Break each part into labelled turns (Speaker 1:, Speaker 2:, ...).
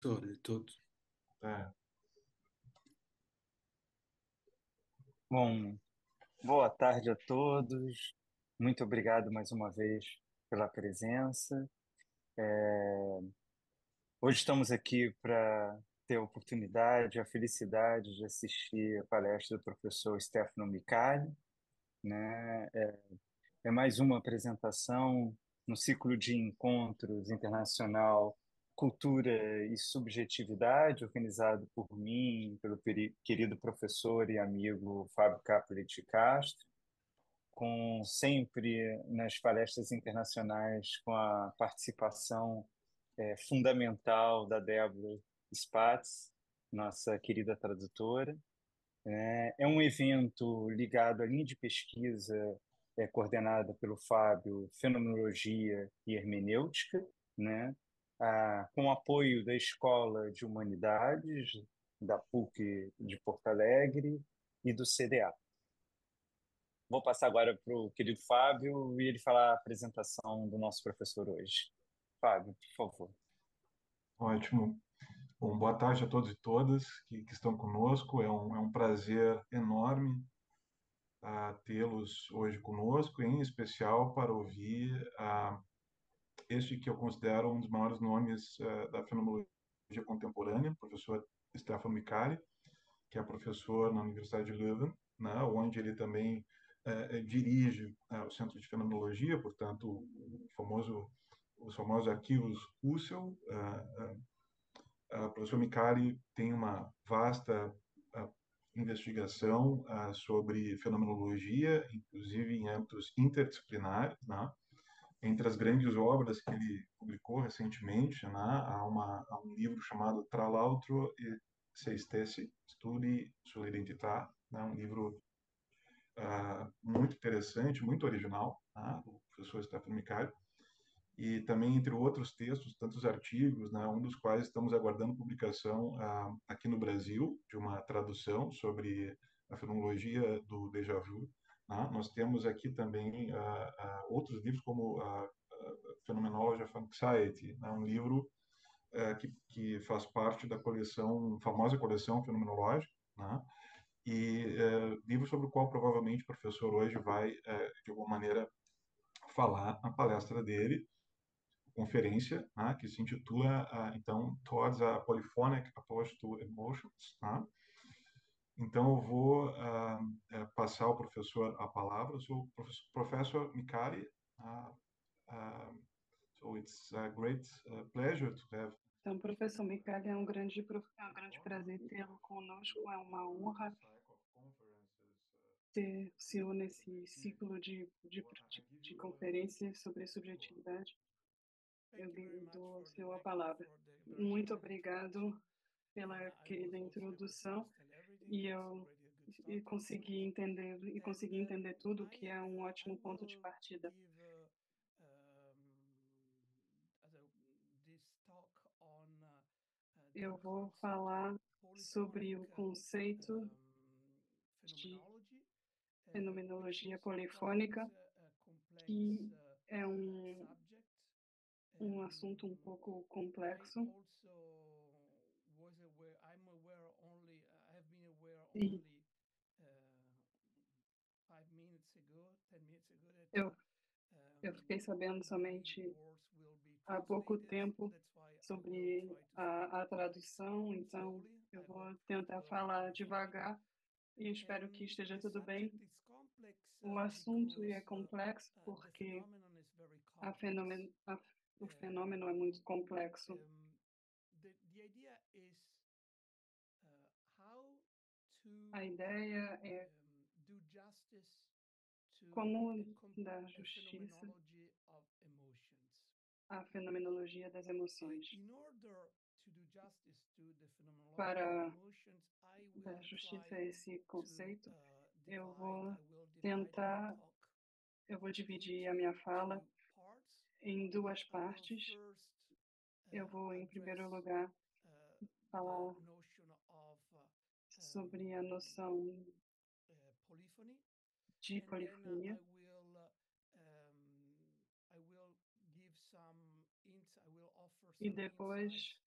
Speaker 1: Tudo.
Speaker 2: É.
Speaker 3: Bom, boa tarde a todos. Muito obrigado mais uma vez pela presença. Hoje estamos aqui para ter a oportunidade, a felicidade de assistir a palestra do professor Stefano Micali, né? É mais uma apresentação no ciclo de encontros internacional Cultura e Subjetividade, organizado por mim, pelo querido professor e amigo Fábio Capelli de Castro, com sempre nas palestras internacionais com a participação fundamental da Débora Spatz, nossa querida tradutora. É um evento ligado à linha de pesquisa coordenada pelo Fábio, Fenomenologia e Hermenêutica, né? Com apoio da Escola de Humanidades, da PUC de Porto Alegre e do CDA. Vou passar agora para o querido Fábio e ele falar a apresentação do nosso professor hoje. Fábio, por favor.
Speaker 2: Ótimo. Bom, boa tarde a todos e todas que estão conosco. É um prazer enorme tê-los hoje conosco, em especial para ouvir este que eu considero um dos maiores nomes da fenomenologia contemporânea, o professor Stefano Micali, que é professor na Universidade de Leuven, né, onde ele também dirige o Centro de Fenomenologia, portanto, os famosos arquivos Husserl. O professor Micali tem uma vasta investigação sobre fenomenologia, inclusive em âmbitos interdisciplinares, né? Entre as grandes obras que ele publicou recentemente, né, há um livro chamado Tra l'altro e se stessi, Studi sull'identità, né, um livro muito interessante, muito original, né, do professor Stefano Micali, e também entre outros textos, tantos artigos, né, um dos quais estamos aguardando publicação aqui no Brasil, de uma tradução sobre a fenomenologia do déjà vu. Né? Nós temos aqui também outros livros como Phenomenology of Anxiety, né? Um livro que faz parte da coleção, famosa coleção fenomenológica, né? E livro sobre o qual provavelmente o professor hoje vai, de alguma maneira, falar na palestra dele, conferência, né, que se intitula, então, Towards a Polyphonic Approach to Emotions. Né? Então, eu vou passar ao professor a palavra. Eu sou o professor Micali. So it's a great pleasure to have.
Speaker 4: Então, professor Micali, é um grande prazer tê-lo conosco, é uma honra ter-se nesse ciclo de conferências sobre subjetividade. Eu dou ao senhor a palavra. Muito obrigado pela querida introdução e eu consegui entender tudo, que é um ótimo ponto de partida. Eu vou falar sobre o conceito de fenomenologia polifônica, que é um assunto um pouco complexo. E eu fiquei sabendo somente há pouco tempo sobre a tradução, então eu vou tentar falar devagar e espero que esteja tudo bem. O assunto é complexo porque a fenômeno, a, o fenômeno é muito complexo. A ideia é como dar justiça à fenomenologia das emoções. Para dar justiça a esse conceito, eu vou dividir a minha fala em duas partes. Eu vou, em primeiro lugar, falar sobre a noção de polifonia. E depois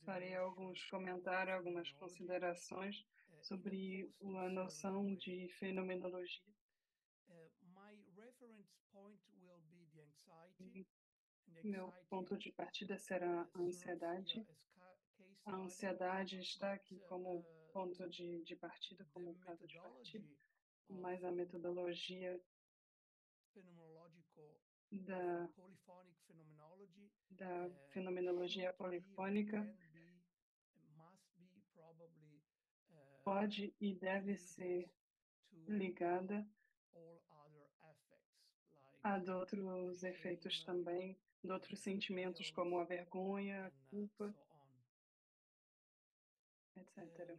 Speaker 4: farei alguns comentários, algumas considerações sobre a noção de fenomenologia. Meu ponto de partida será a ansiedade. A ansiedade está aqui como ponto de partida, como caso de partida, mas a metodologia da fenomenologia polifônica pode e deve ser ligada a outros efeitos também, de outros sentimentos como a vergonha, a culpa, etc.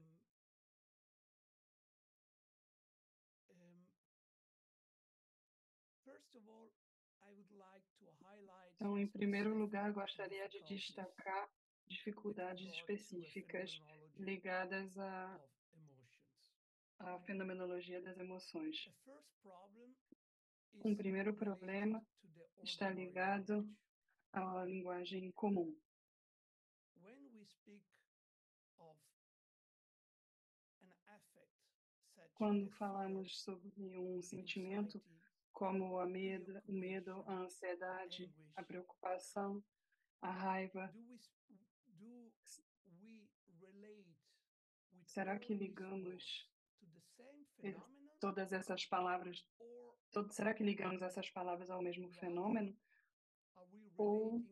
Speaker 4: Então, em primeiro lugar, gostaria de destacar dificuldades específicas ligadas à fenomenologia das emoções. Um primeiro problema está ligado à linguagem comum. Quando falamos sobre um sentimento como o medo, a ansiedade, a preocupação, a raiva, será que ligamos todas essas palavras, será que ligamos essas palavras ao mesmo fenômeno? Ou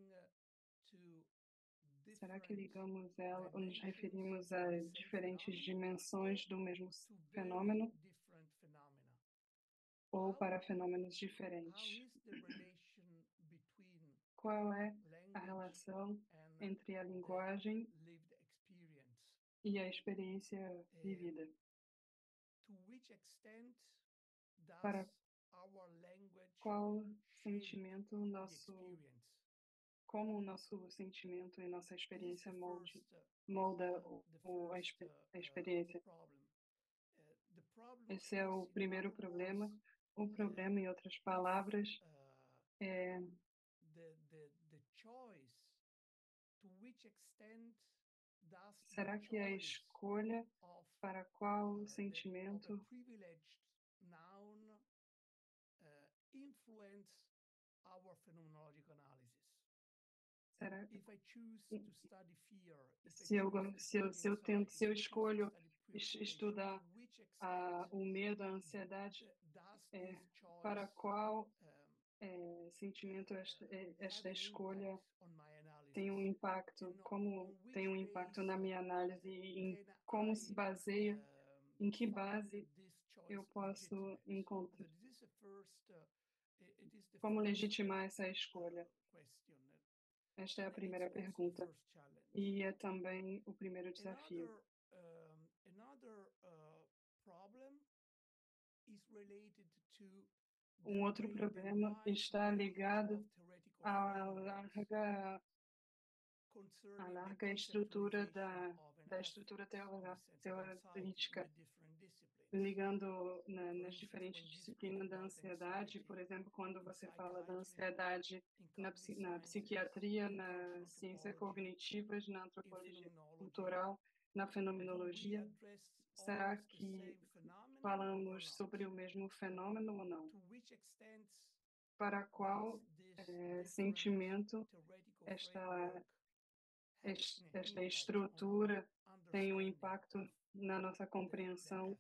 Speaker 4: será que ligamos ela, ou nos referimos a diferentes dimensões do mesmo fenômeno? Ou para fenômenos diferentes? Qual é a relação entre a linguagem e a experiência vivida? Para qual sentimento como o nosso sentimento e nossa experiência molda a experiência? Esse é o primeiro problema. O problema, em outras palavras, é será que a escolha para qual sentimento será se eu escolho estudar o medo, a ansiedade, para qual sentimento esta escolha tem um impacto, como tem um impacto na minha análise e em como se baseia, em que base eu posso encontrar, como legitimar essa escolha? Esta é a primeira pergunta e é também o primeiro desafio. Um outro problema está ligado à larga estrutura da estrutura teorítica, ligando nas diferentes disciplinas da ansiedade. Por exemplo, quando você fala da ansiedade na psiquiatria, na ciência cognitivas, na antropologia cultural, na fenomenologia, será que falamos sobre o mesmo fenômeno ou não? Para qual sentimento esta estrutura tem um impacto na nossa compreensão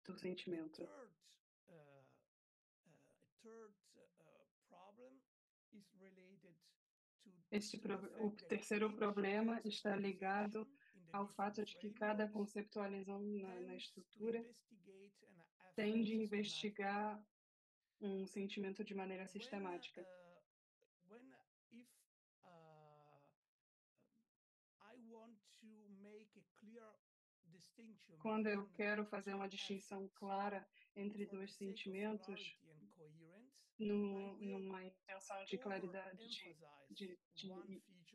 Speaker 4: do sentimento? O terceiro problema está ligado ao fato de que cada conceptualização na estrutura tende a investigar um sentimento de maneira sistemática. Quando eu quero fazer uma distinção clara entre dois sentimentos, numa intenção de claridade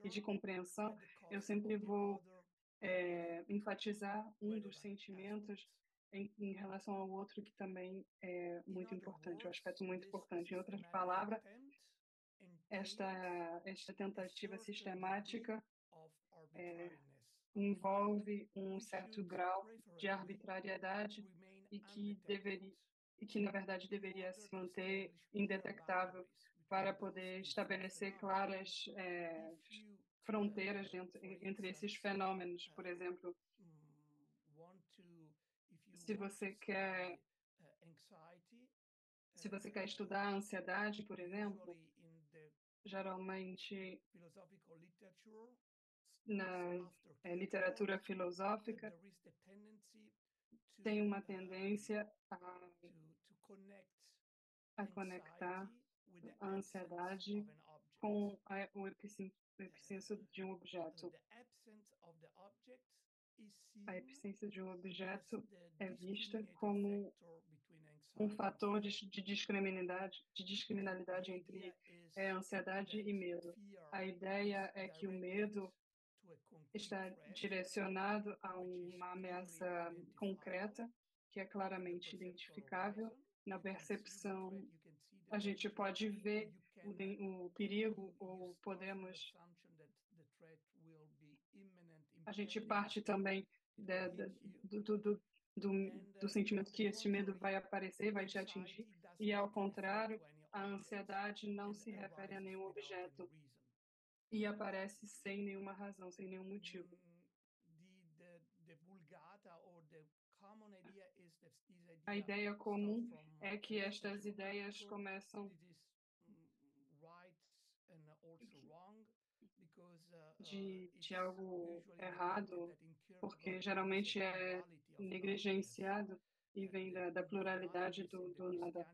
Speaker 4: e de compreensão, eu sempre vou enfatizar um dos sentimentos em relação ao outro, que também é muito importante, um aspecto muito importante. Em outras palavras, esta tentativa sistemática envolve um certo grau de arbitrariedade e que na verdade deveria se manter indetectável para poder estabelecer claras fronteiras entre esses fenômenos. Por exemplo, se você quer estudar a ansiedade, por exemplo, geralmente na literatura filosófica tem uma tendência a conectar a ansiedade com o epicentro de um objeto. A epicência de um objeto é vista como um fator de discriminalidade entre ansiedade e medo. A ideia é que o medo está direcionado a uma ameaça concreta, que é claramente identificável. Na percepção, a gente pode ver o perigo, ou podemos. A gente parte também do sentimento que este medo vai aparecer, vai te atingir, e ao contrário, a ansiedade não se refere a nenhum objeto e aparece sem nenhuma razão, sem nenhum motivo. A ideia comum é que estas ideias começam de algo errado, porque geralmente é negligenciado e vem da pluralidade do nada.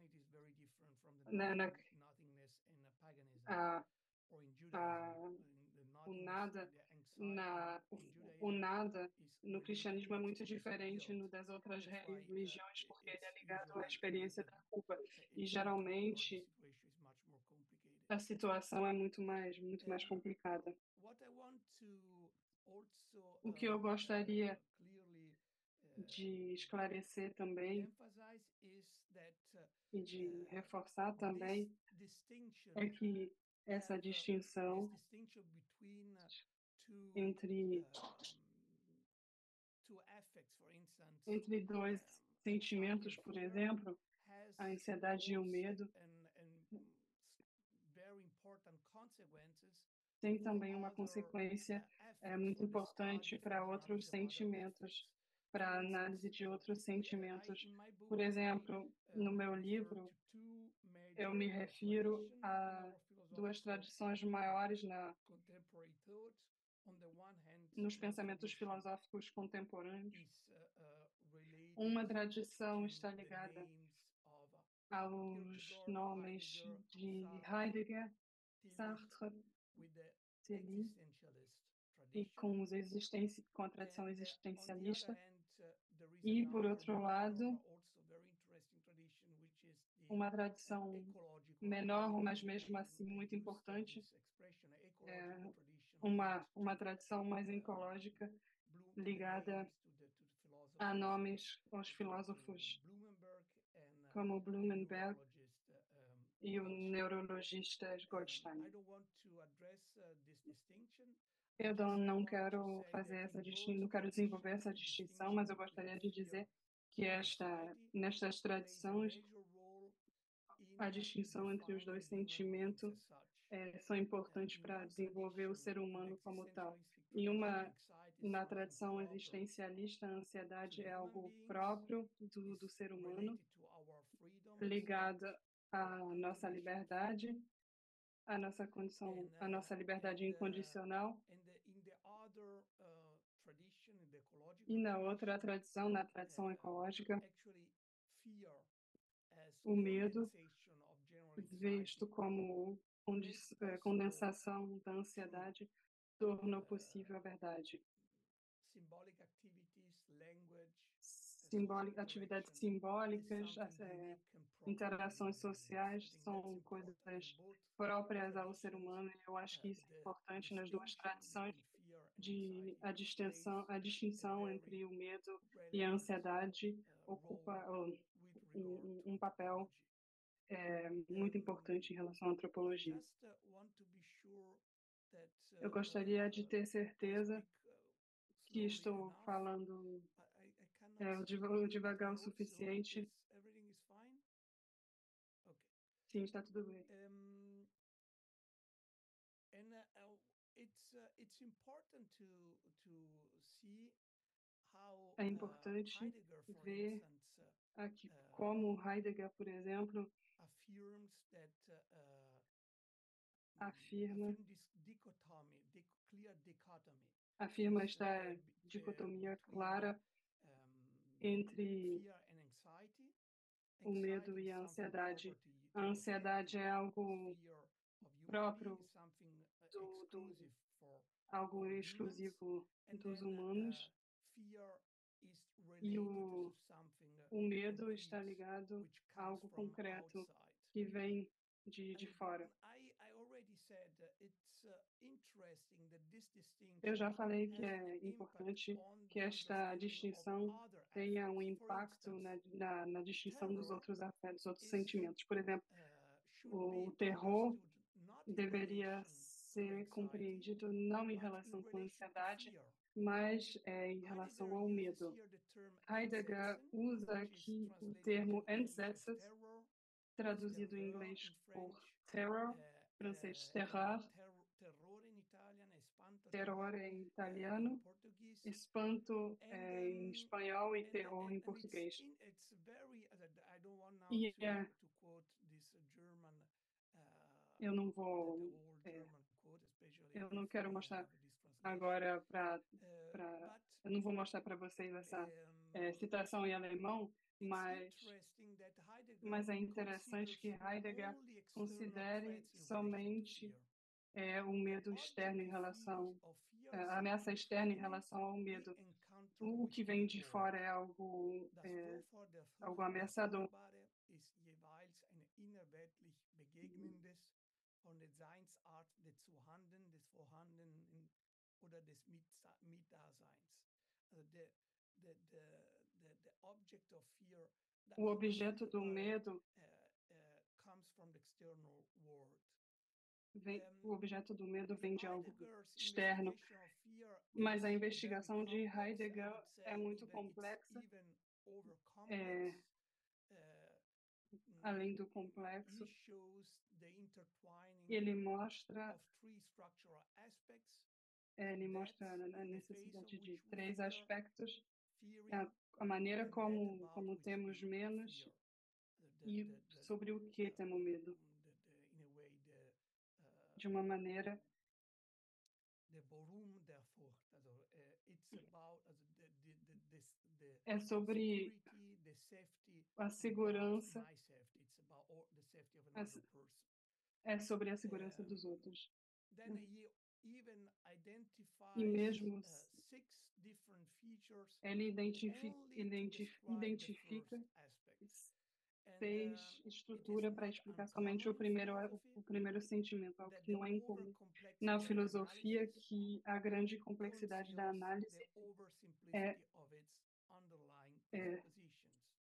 Speaker 4: O nada no cristianismo é muito diferente das outras religiões, porque ele é ligado à experiência da culpa. E geralmente a situação é muito mais complicada. O que eu gostaria de esclarecer também e de reforçar também é que essa distinção entre dois sentimentos, por exemplo, a ansiedade e o medo, tem também uma consequência muito importante para outros sentimentos, para a análise de outros sentimentos. Por exemplo, no meu livro, eu me refiro a duas tradições maiores nos pensamentos filosóficos contemporâneos. Uma tradição está ligada aos nomes de Heidegger, Sartre, Tilly, e com a tradição existencialista. E, por outro lado, uma tradição menor, mas mesmo assim muito importante, uma tradição mais ecológica, ligada a nomes aos filósofos como Blumenberg e o neurologista Goldstein. Eu não quero fazer essa distinção, não quero desenvolver essa distinção, mas eu gostaria de dizer que nestas tradições, a distinção entre os dois sentimentos são importantes para desenvolver o ser humano como tal. Na tradição existencialista, a ansiedade é algo próprio do ser humano, ligado à nossa liberdade, à nossa condição, à nossa liberdade incondicional. E na outra tradição, na tradição ecológica, o medo, visto como condensação da ansiedade, tornou possível a verdade. Atividades simbólicas, interações sociais são coisas próprias ao ser humano. Eu acho que isso é importante nas duas tradições, a distinção entre o medo e a ansiedade ocupa um papel muito importante em relação à antropologia. Eu gostaria de ter certeza que estou falando devagar o suficiente. Sim, está tudo bem. É importante ver aqui como Heidegger, por exemplo, afirma esta dicotomia clara entre o medo e a ansiedade. A ansiedade é algo próprio algo exclusivo dos humanos, e o medo está ligado a algo concreto que vem de fora. Eu já falei que é importante que esta distinção tenha um impacto na distinção dos outros afetos, outros sentimentos. Por exemplo, o terror deveria ser compreendido não em relação com a ansiedade, mas em relação ao medo. Heidegger usa aqui o termo Entsetzes, traduzido em inglês por terror, francês terror, terror em italiano, espanto em espanhol e terror em português. E eu não vou, eu não quero mostrar agora eu não vou mostrar para vocês essa citação em alemão, mas é interessante que Heidegger considere somente o medo externo em relação, a ameaça externa em relação ao medo. O que vem de fora é algo ameaçador. O objeto do medo vem de algo externo, mas a investigação de Heidegger é muito complexa. Além do complexo, ele mostra a necessidade de três aspectos: a maneira como temos menos e sobre o que temos medo. De uma maneira é sobre a segurança, é sobre a segurança dos outros. E mesmo ele identifica 6 estruturas para explicar somente o primeiro sentimento, algo que não é incomum na filosofia, que a grande complexidade da análise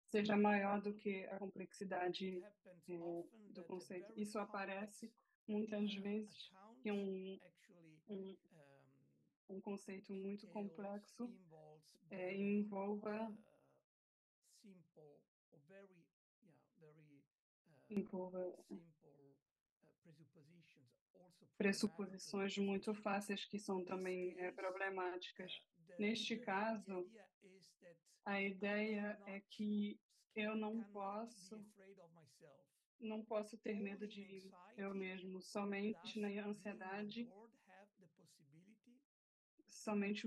Speaker 4: seja maior do que a complexidade do conceito. Isso aparece muitas vezes que um conceito muito complexo envolva pressuposições muito fáceis que são também problemáticas. Neste caso, a ideia é que eu não posso ter medo de eu mesmo. Somente na ansiedade, somente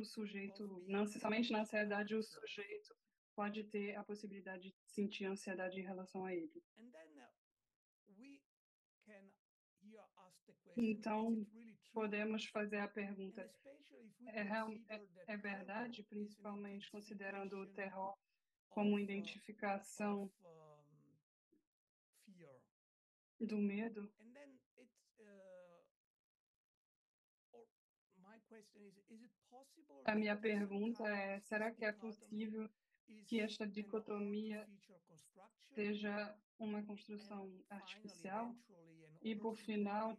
Speaker 4: na ansiedade o sujeito pode ter a possibilidade de sentir ansiedade em relação a ele. Então, podemos fazer a pergunta: é verdade, principalmente considerando o terror como identificação do medo? A minha pergunta é: será que é possível que esta dicotomia seja uma construção artificial? E, por final,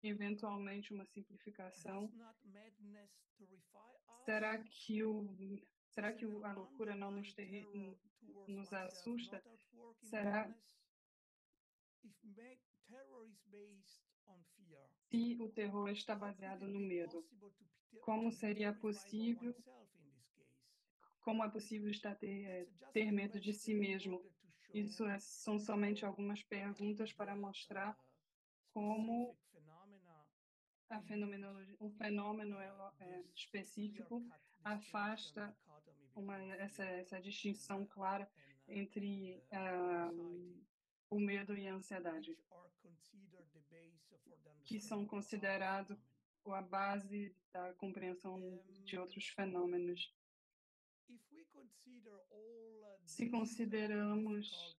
Speaker 4: eventualmente uma simplificação? Será que a loucura não nos assusta? Será se o terror está baseado no medo? Como seria possível? Como é possível ter medo de si mesmo? São somente algumas perguntas para mostrar como um fenômeno específico afasta essa distinção clara entre o medo e a ansiedade, que são considerados a base da compreensão de outros fenômenos. Se consideramos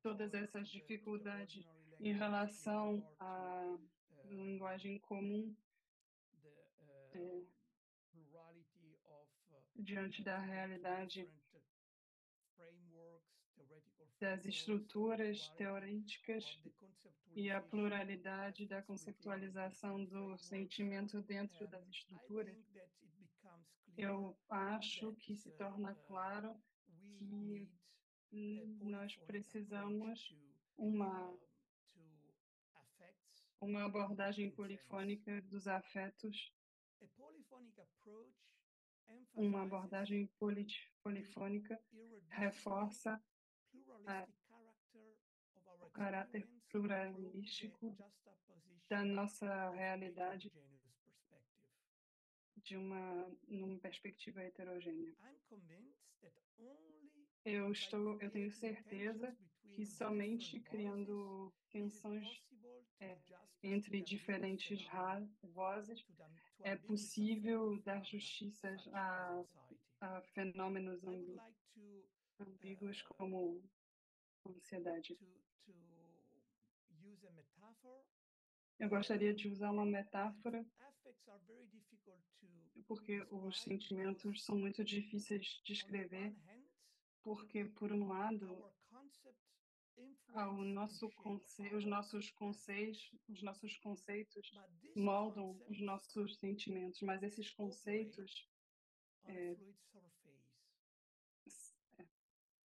Speaker 4: todas essas dificuldades em relação à linguagem comum, diante da realidade das estruturas teóricas e a pluralidade da conceptualização do sentimento dentro das estruturas, eu acho que se torna claro que nós precisamos uma abordagem polifônica dos afetos, uma abordagem polifônica reforça o caráter pluralístico da nossa realidade numa perspectiva heterogênea. Eu tenho certeza que somente criando tensões entre diferentes vozes é possível dar justiças a fenômenos ambíguos como ansiedade. Eu gostaria de usar uma metáfora, porque os sentimentos são muito difíceis de escrever, porque, por um lado, os nossos conceitos moldam os nossos sentimentos, mas esses conceitos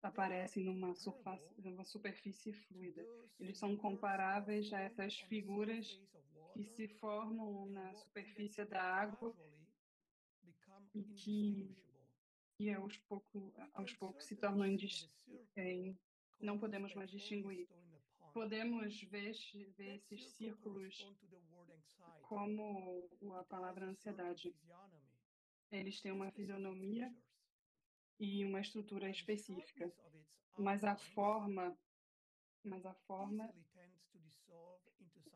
Speaker 4: aparecem numa superfície fluida. Eles são comparáveis a essas figuras que se formam na superfície da água e que aos poucos se tornam não podemos mais distinguir. Podemos ver esses círculos como a palavra ansiedade. Eles têm uma fisionomia e uma estrutura específica, mas a forma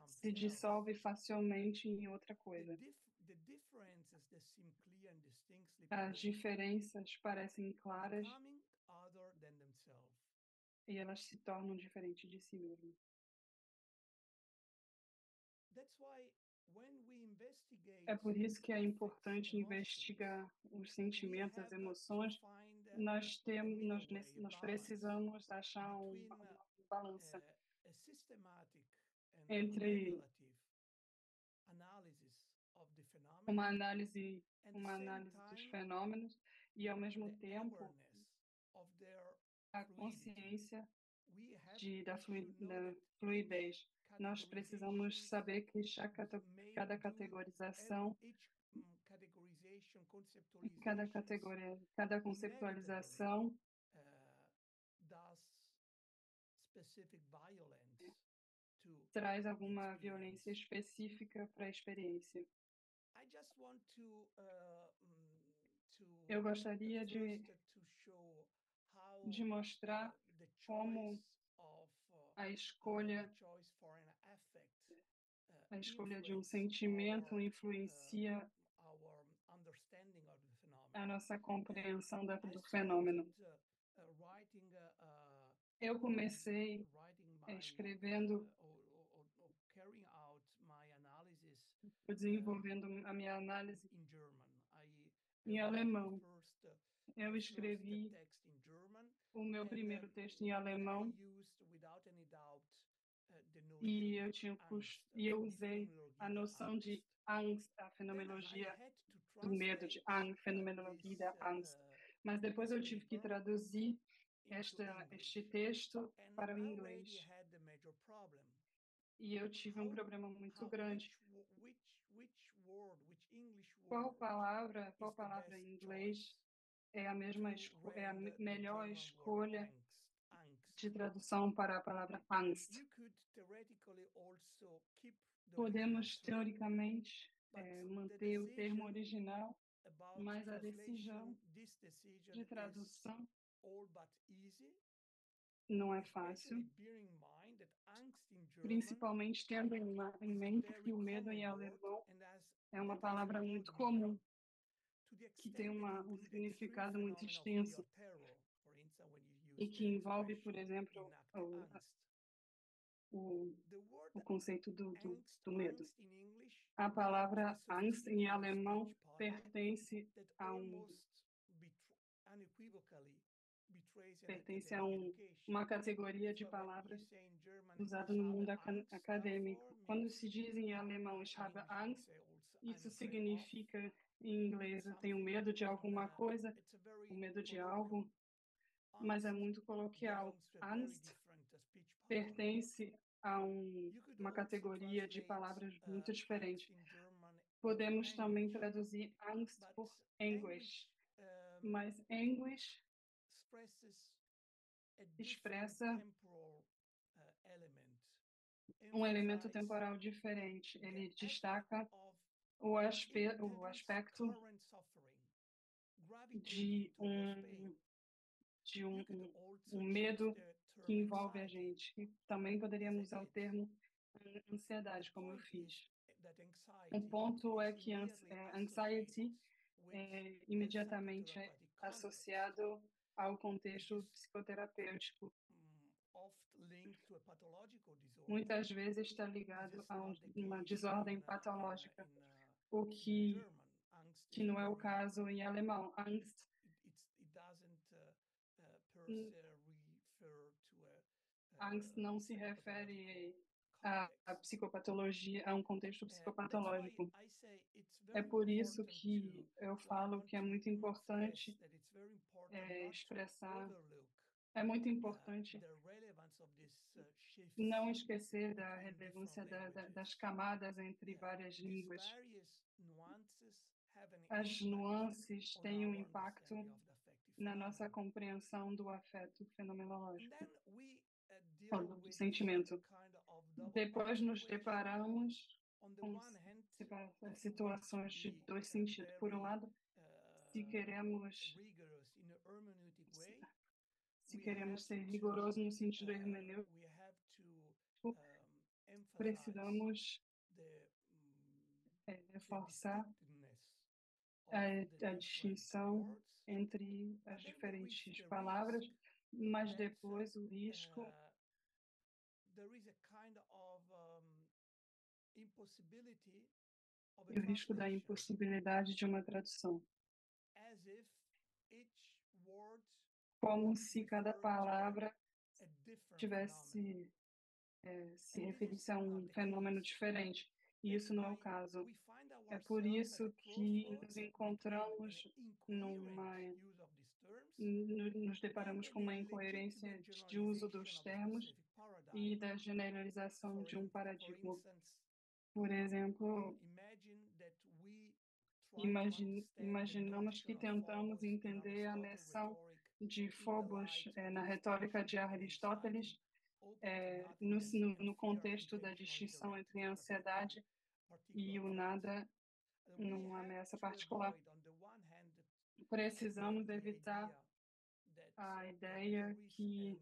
Speaker 4: se dissolve facilmente em outra coisa. As diferenças parecem claras e elas se tornam diferentes de si mesmas. É por isso que é importante investigar os sentimentos, as emoções. Nós precisamos achar uma balança entre uma análise dos fenômenos e, ao mesmo tempo, a consciência da fluidez. Nós precisamos saber que cada categorização, cada conceptualização traz alguma violência específica para a experiência. Eu gostaria de mostrar como a escolha de um sentimento influencia a nossa compreensão do fenômeno. Eu comecei escrevendo, desenvolvendo a minha análise em alemão. Eu escrevi o meu primeiro texto em alemão e eu usei a noção de Angst, a fenomenologia do medo, de fenomenologia da Angst. Mas depois eu tive que traduzir este texto para o inglês. E eu tive um problema muito grande. Qual palavra em inglês é a melhor escolha de tradução para a palavra Angst? Podemos, teoricamente, manter o termo original, mas a decisão de tradução não é fácil, principalmente tendo em mente que o medo em alemão é uma palavra muito comum, que tem um significado muito extenso e que envolve, por exemplo, o conceito do medo. A palavra Angst em alemão pertence a uma categoria de palavras usada no mundo acadêmico. Quando se diz em alemão "Ich habe Angst", isso significa, em inglês, eu tenho medo de alguma coisa, o medo de algo, mas é muito coloquial. Angst pertence a uma categoria de palavras muito diferente. Podemos também traduzir Angst por anguish, mas anguish expressa um elemento temporal diferente. Ele destaca o aspecto de um medo que envolve a gente. E também poderíamos usar o termo ansiedade, como eu fiz. Um ponto é que anxiety é imediatamente associado ao contexto psicoterapêutico. Muitas vezes está ligado a uma desordem patológica, o que não é o caso em alemão. Angst não se refere à psicopatologia, a um contexto psicopatológico. É por isso que eu falo que é muito importante expressar, é muito importante não esquecer da relevância das camadas entre várias línguas. As nuances têm um impacto na nossa compreensão do afeto fenomenológico, do sentimento. Depois nos deparamos com situações de dois sentidos. Por um lado, se queremos ser rigorosos no sentido hermenêutico, precisamos reforçar a distinção entre as diferentes palavras, mas depois o risco da impossibilidade de uma tradução. Como se cada palavra tivesse se referisse a um fenômeno diferente. E isso não é o caso. É por isso que nos encontramos nos deparamos com uma incoerência de uso dos termos e da generalização de um paradigma. Por exemplo, imaginamos que tentamos entender a noção de phobos na retórica de Aristóteles, no contexto da distinção entre a ansiedade e o nada numa ameaça particular. Precisamos evitar a ideia que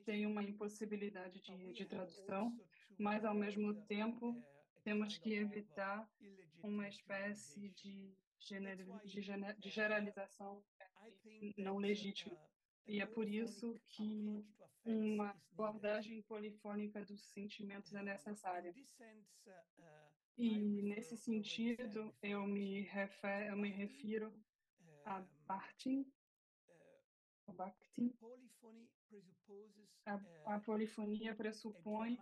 Speaker 4: tem uma impossibilidade de tradução, mas, ao mesmo tempo, temos que evitar uma espécie de generalização não legítima. E é por isso que uma abordagem polifônica dos sentimentos é necessária. E, nesse sentido, eu me refiro a Bakhtin, o Bakhtin. A polifonia pressupõe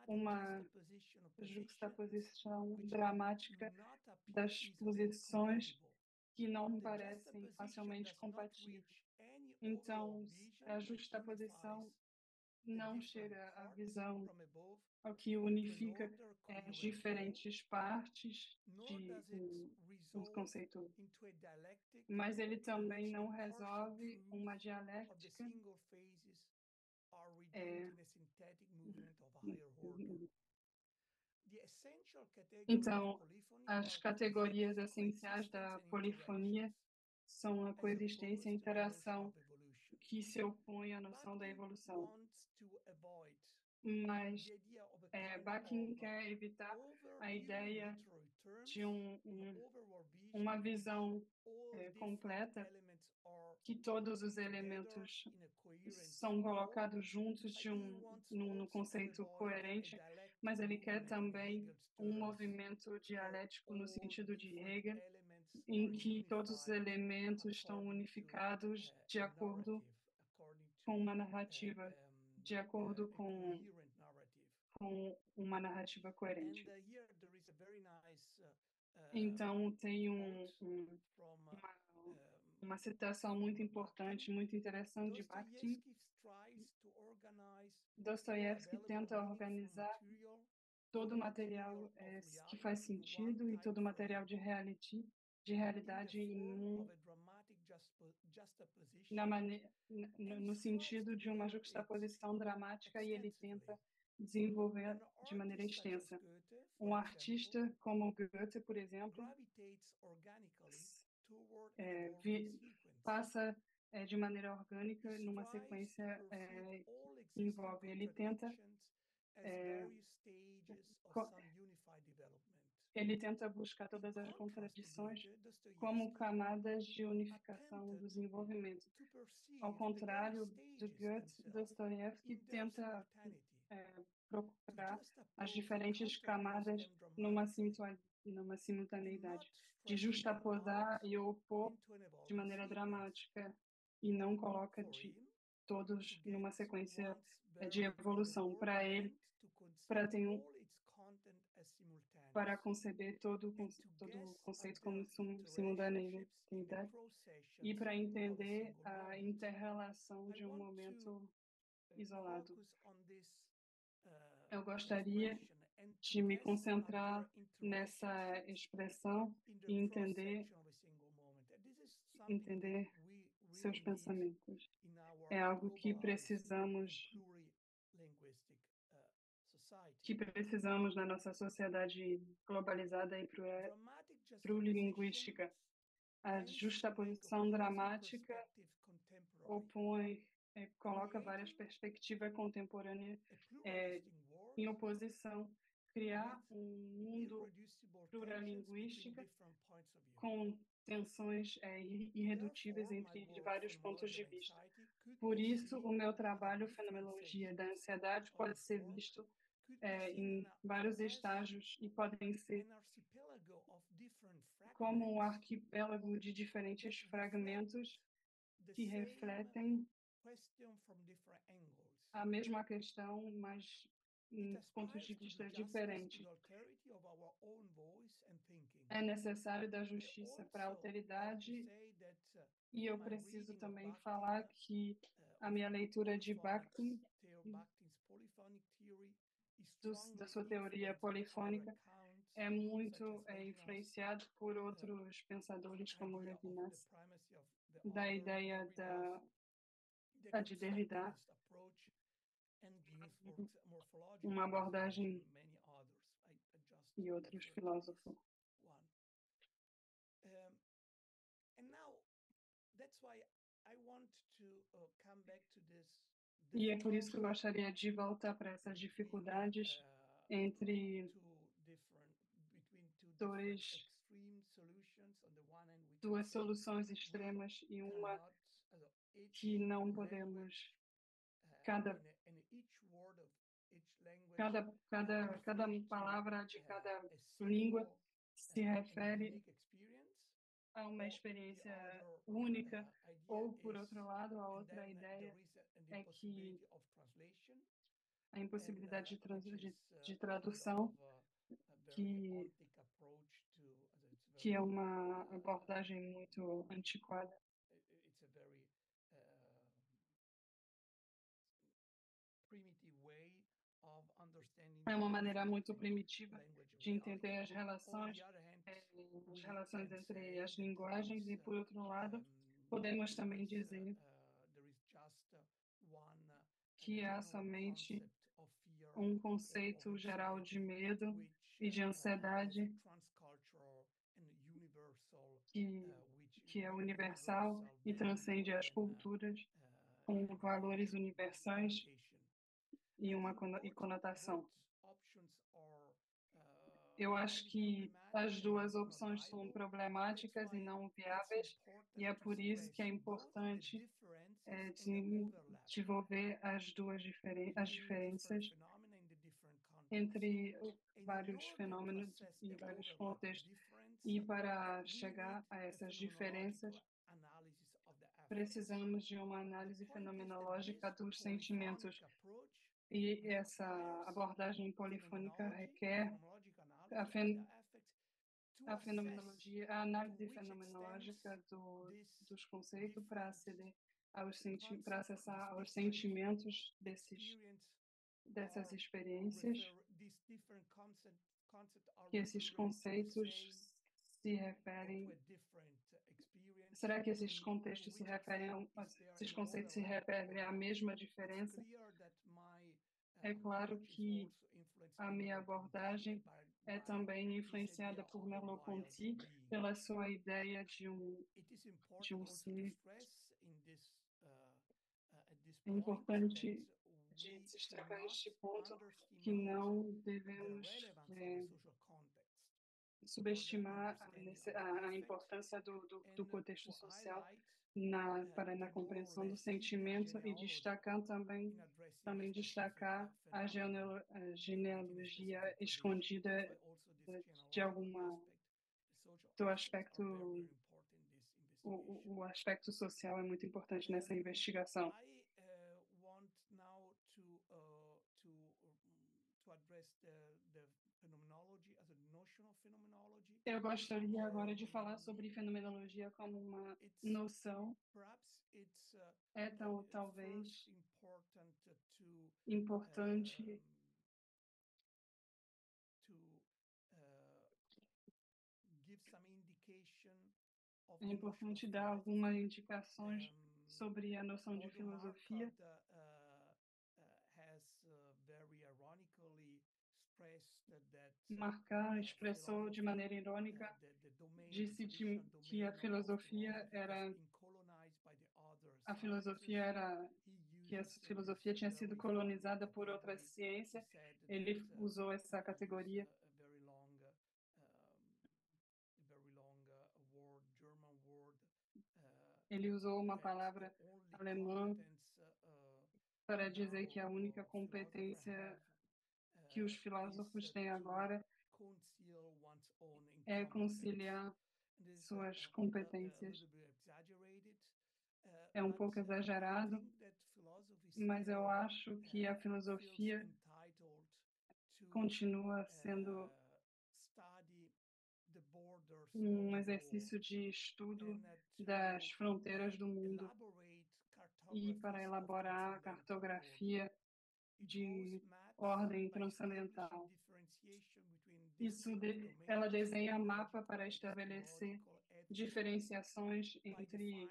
Speaker 4: uma juxtaposição dramática das posições que não parecem facilmente compatíveis. Então, a juxtaposição não chega à visão, ao que unifica as diferentes partes de um conceito, mas ele também não resolve uma dialética então, as categorias essenciais da polifonia são a coexistência e a interação que se opõe à noção da evolução. Mas Bakhtin quer evitar a ideia de uma visão completa, que todos os elementos são colocados juntos num conceito coerente, mas ele quer também um movimento dialético no sentido de Hegel, em que todos os elementos estão unificados de acordo com uma narrativa, de acordo com uma narrativa coerente. Então, tem uma citação muito importante, muito interessante de Bakhtin. Dostoiévski tenta organizar todo o material que faz sentido e todo o material de realidade no sentido de uma juxtaposição dramática, e ele tenta desenvolver de maneira extensa. Um artista como Goethe, por exemplo, passa de maneira orgânica numa sequência que envolve. Ele tenta buscar todas as contradições como camadas de unificação do desenvolvimento. Ao contrário de Goethe, Dostoiévski tenta procurar as diferentes camadas numa simultaneidade, de justaposar e opor de maneira dramática, e não coloca todos numa sequência de evolução. Para ele, para conceber todo o conceito como simultaneidade, e para entender a inter-relação de um momento isolado. Eu gostaria de me concentrar nessa expressão e entender seus pensamentos. É algo que precisamos na nossa sociedade globalizada e plurilingüística. A justaposição dramática coloca várias perspectivas contemporâneas em oposição, criar um mundo plurilinguístico com tensões irredutíveis entre vários pontos de vista. Por isso, o meu trabalho, Fenomenologia da Ansiedade, pode ser visto em vários estágios e podem ser como um arquipélago de diferentes fragmentos que refletem a mesma questão, mas em pontos de vista diferentes. É necessário da justiça para a alteridade, e eu preciso também falar que a minha leitura de Bakhtin, da sua teoria polifônica, é muito influenciado por outros pensadores como Levinas, da ideia de Derrida, uma abordagem, e outros filósofos. E é por isso que eu gostaria de voltar para essas dificuldades entre duas soluções extremas, e uma que não podemos. Cada palavra de cada língua se refere a uma experiência única, ou, por outro lado, a outra ideia é que a impossibilidade de tradução, que é uma abordagem muito antiquada. É uma maneira muito primitiva de entender as relações entre as linguagens e, por outro lado, podemos também dizer que há somente um conceito geral de medo e de ansiedade que é universal e transcende as culturas, com valores universais e uma conotação. Eu acho que as duas opções são problemáticas e não viáveis, e é por isso que é importante desenvolver as diferenças entre vários fenômenos e vários contextos. E para chegar a essas diferenças, precisamos de uma análise fenomenológica dos sentimentos. E essa abordagem polifônica requer a fenomenologia, a análise fenomenológica dos conceitos para acessar aos sentimentos dessas experiências, que esses conceitos se referem. Será que esses contextos se referem esses conceitos se referem à mesma diferença? É claro que a minha abordagem é também influenciada por Merleau-Ponty, pela sua ideia de um ser. É importante de destacar este ponto, que não devemos subestimar a importância do contexto social para na compreensão do sentimento, e destacar também destacar a genealogia escondida de alguma do aspecto o aspecto social é muito importante nessa investigação. Eu gostaria agora de falar sobre fenomenologia como uma noção. Talvez importante dar algumas indicações sobre a noção de filosofia. Marquand expressou de maneira irônica, disse que a filosofia tinha sido colonizada por outras ciências. Ele usou essa categoria. Ele usou uma palavra alemã para dizer que a única competência que os filósofos têm agora é conciliar suas competências. É um pouco exagerado, mas eu acho que a filosofia continua sendo um exercício de estudo das fronteiras do mundo e para elaborar a cartografia de ordem transcendental. Ela desenha mapa para estabelecer diferenciações entre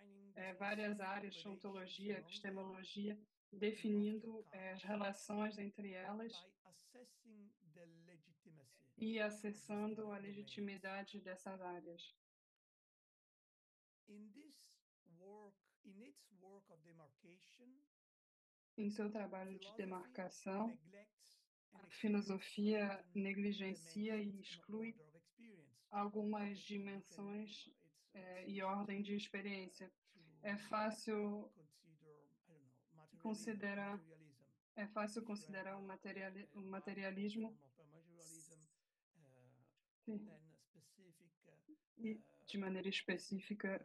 Speaker 4: várias áreas, ontologia, epistemologia, definindo as relações entre elas e acessando a legitimidade dessas áreas. Em seu trabalho de demarcação, a filosofia negligencia e exclui algumas dimensões e ordem de experiência. É fácil considerar o materialismo de maneira específica,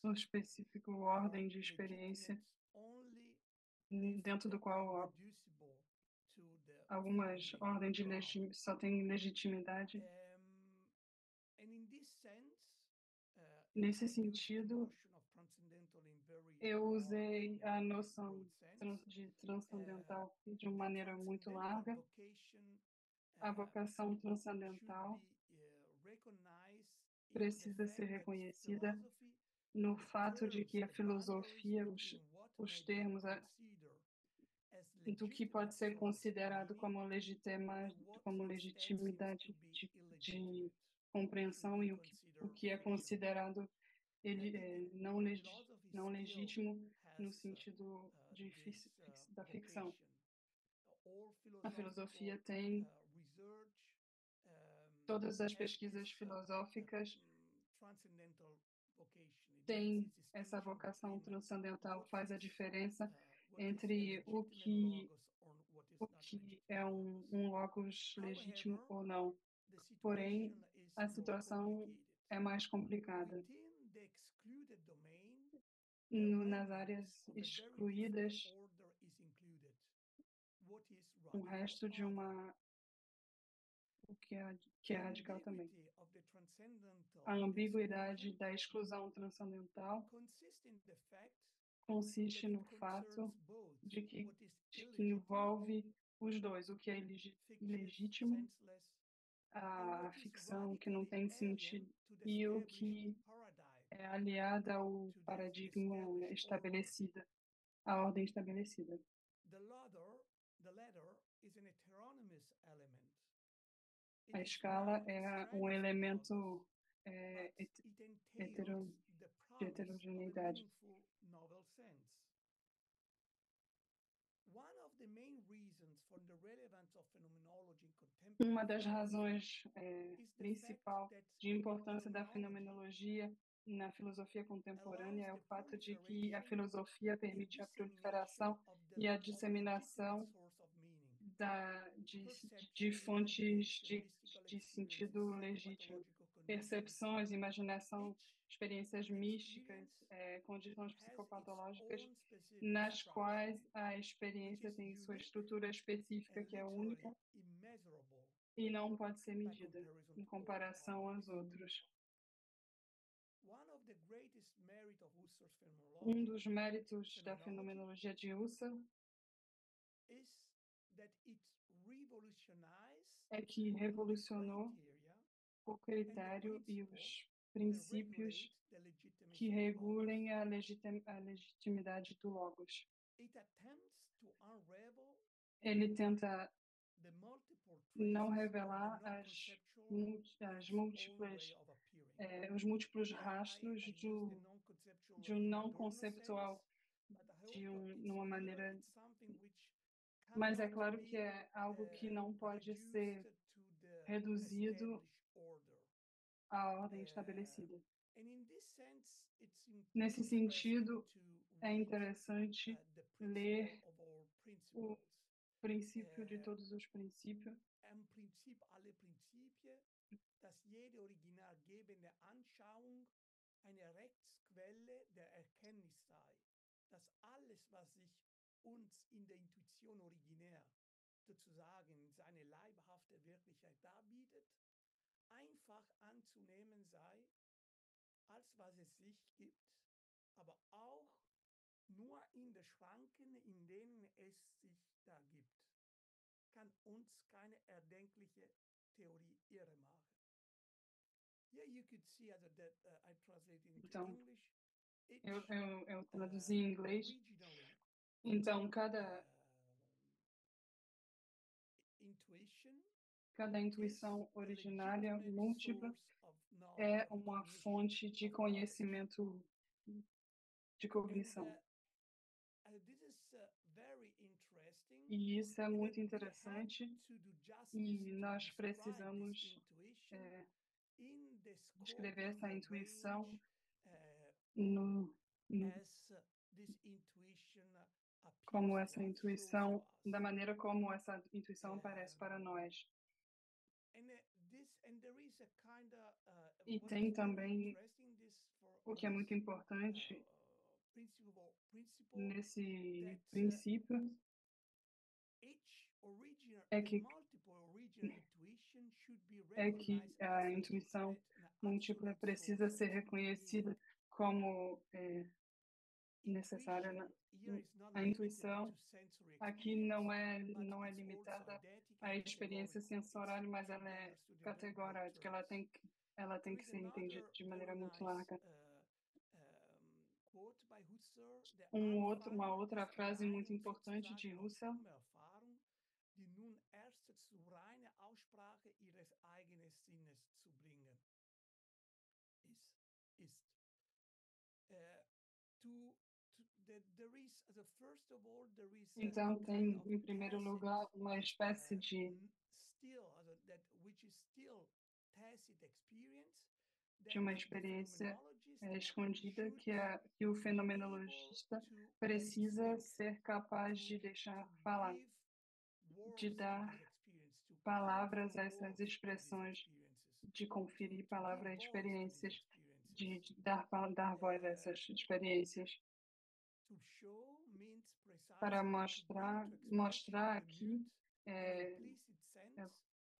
Speaker 4: um específico ordem de experiência dentro do qual algumas ordens só têm legitimidade. Nesse sentido, eu usei a noção de transcendental de uma maneira muito larga. A vocação transcendental precisa ser reconhecida no fato de que a filosofia, os termos do que pode ser considerado como legitimidade de compreensão e o que é considerado não legítimo no sentido da ficção. A filosofia tem todas as pesquisas filosóficas têm essa vocação transcendental, faz a diferença entre o que é um logos legítimo ou não. Porém, a situação é mais complicada. Nas áreas excluídas, o resto de o que é radical também. A ambiguidade da exclusão transcendental consiste no fato de que envolve os dois, o que é ilegítimo, a ficção que não tem sentido, e o que é aliada ao paradigma estabelecido, à ordem estabelecida. A escala é um elemento de heterogeneidade. Uma das razões principal de importância da fenomenologia na filosofia contemporânea é o fato de que a filosofia permite a proliferação e a disseminação de fontes de sentido legítimo, percepções, imaginação, experiências místicas, condições psicopatológicas, nas quais a experiência tem sua estrutura específica, que é única e não pode ser medida em comparação aos outros. Um dos méritos da fenomenologia de Husserl é que revolucionou o critério e os princípios que regulem a legitimidade do logos. Ele tenta não revelar os múltiplos rastros de um não conceptual, numa maneira. Mas é claro que é algo que não pode ser reduzido à ordem estabelecida. Nesse sentido, é interessante ler o princípio de todos os princípios,
Speaker 1: uns in der Intuition originär sozusagen seine leibhafte Wirklichkeit darbietet, einfach anzunehmen sei, als was es sich gibt, aber auch nur in den Schranken, in denen es sich da gibt, kann uns keine erdenkliche Theorie irre machen. Yeah, you could see that I translated into English.
Speaker 4: Eu traduzi em inglês. Então, cada intuição originária múltipla é uma fonte de conhecimento, de cognição. E isso é muito interessante, e nós precisamos descrever essa intuição como essa intuição, da maneira como essa intuição aparece para nós. E tem também o que é muito importante nesse princípio é que a intuição múltipla precisa ser reconhecida como necessária. A intuição aqui não é limitada à experiência sensorial, mas ela é categórica, ela tem que ser entendida de maneira muito larga. Uma outra frase muito importante de Husserl
Speaker 1: die nun erst zu reiner Aussprache ihres eigenen Sinnes zu bringen ist.
Speaker 4: Então tem, em primeiro lugar, uma espécie de uma experiência escondida que o fenomenologista precisa ser capaz de deixar falar, de dar palavras a essas expressões, de conferir palavra a experiências, de dar voz a essas experiências. Para mostrar aqui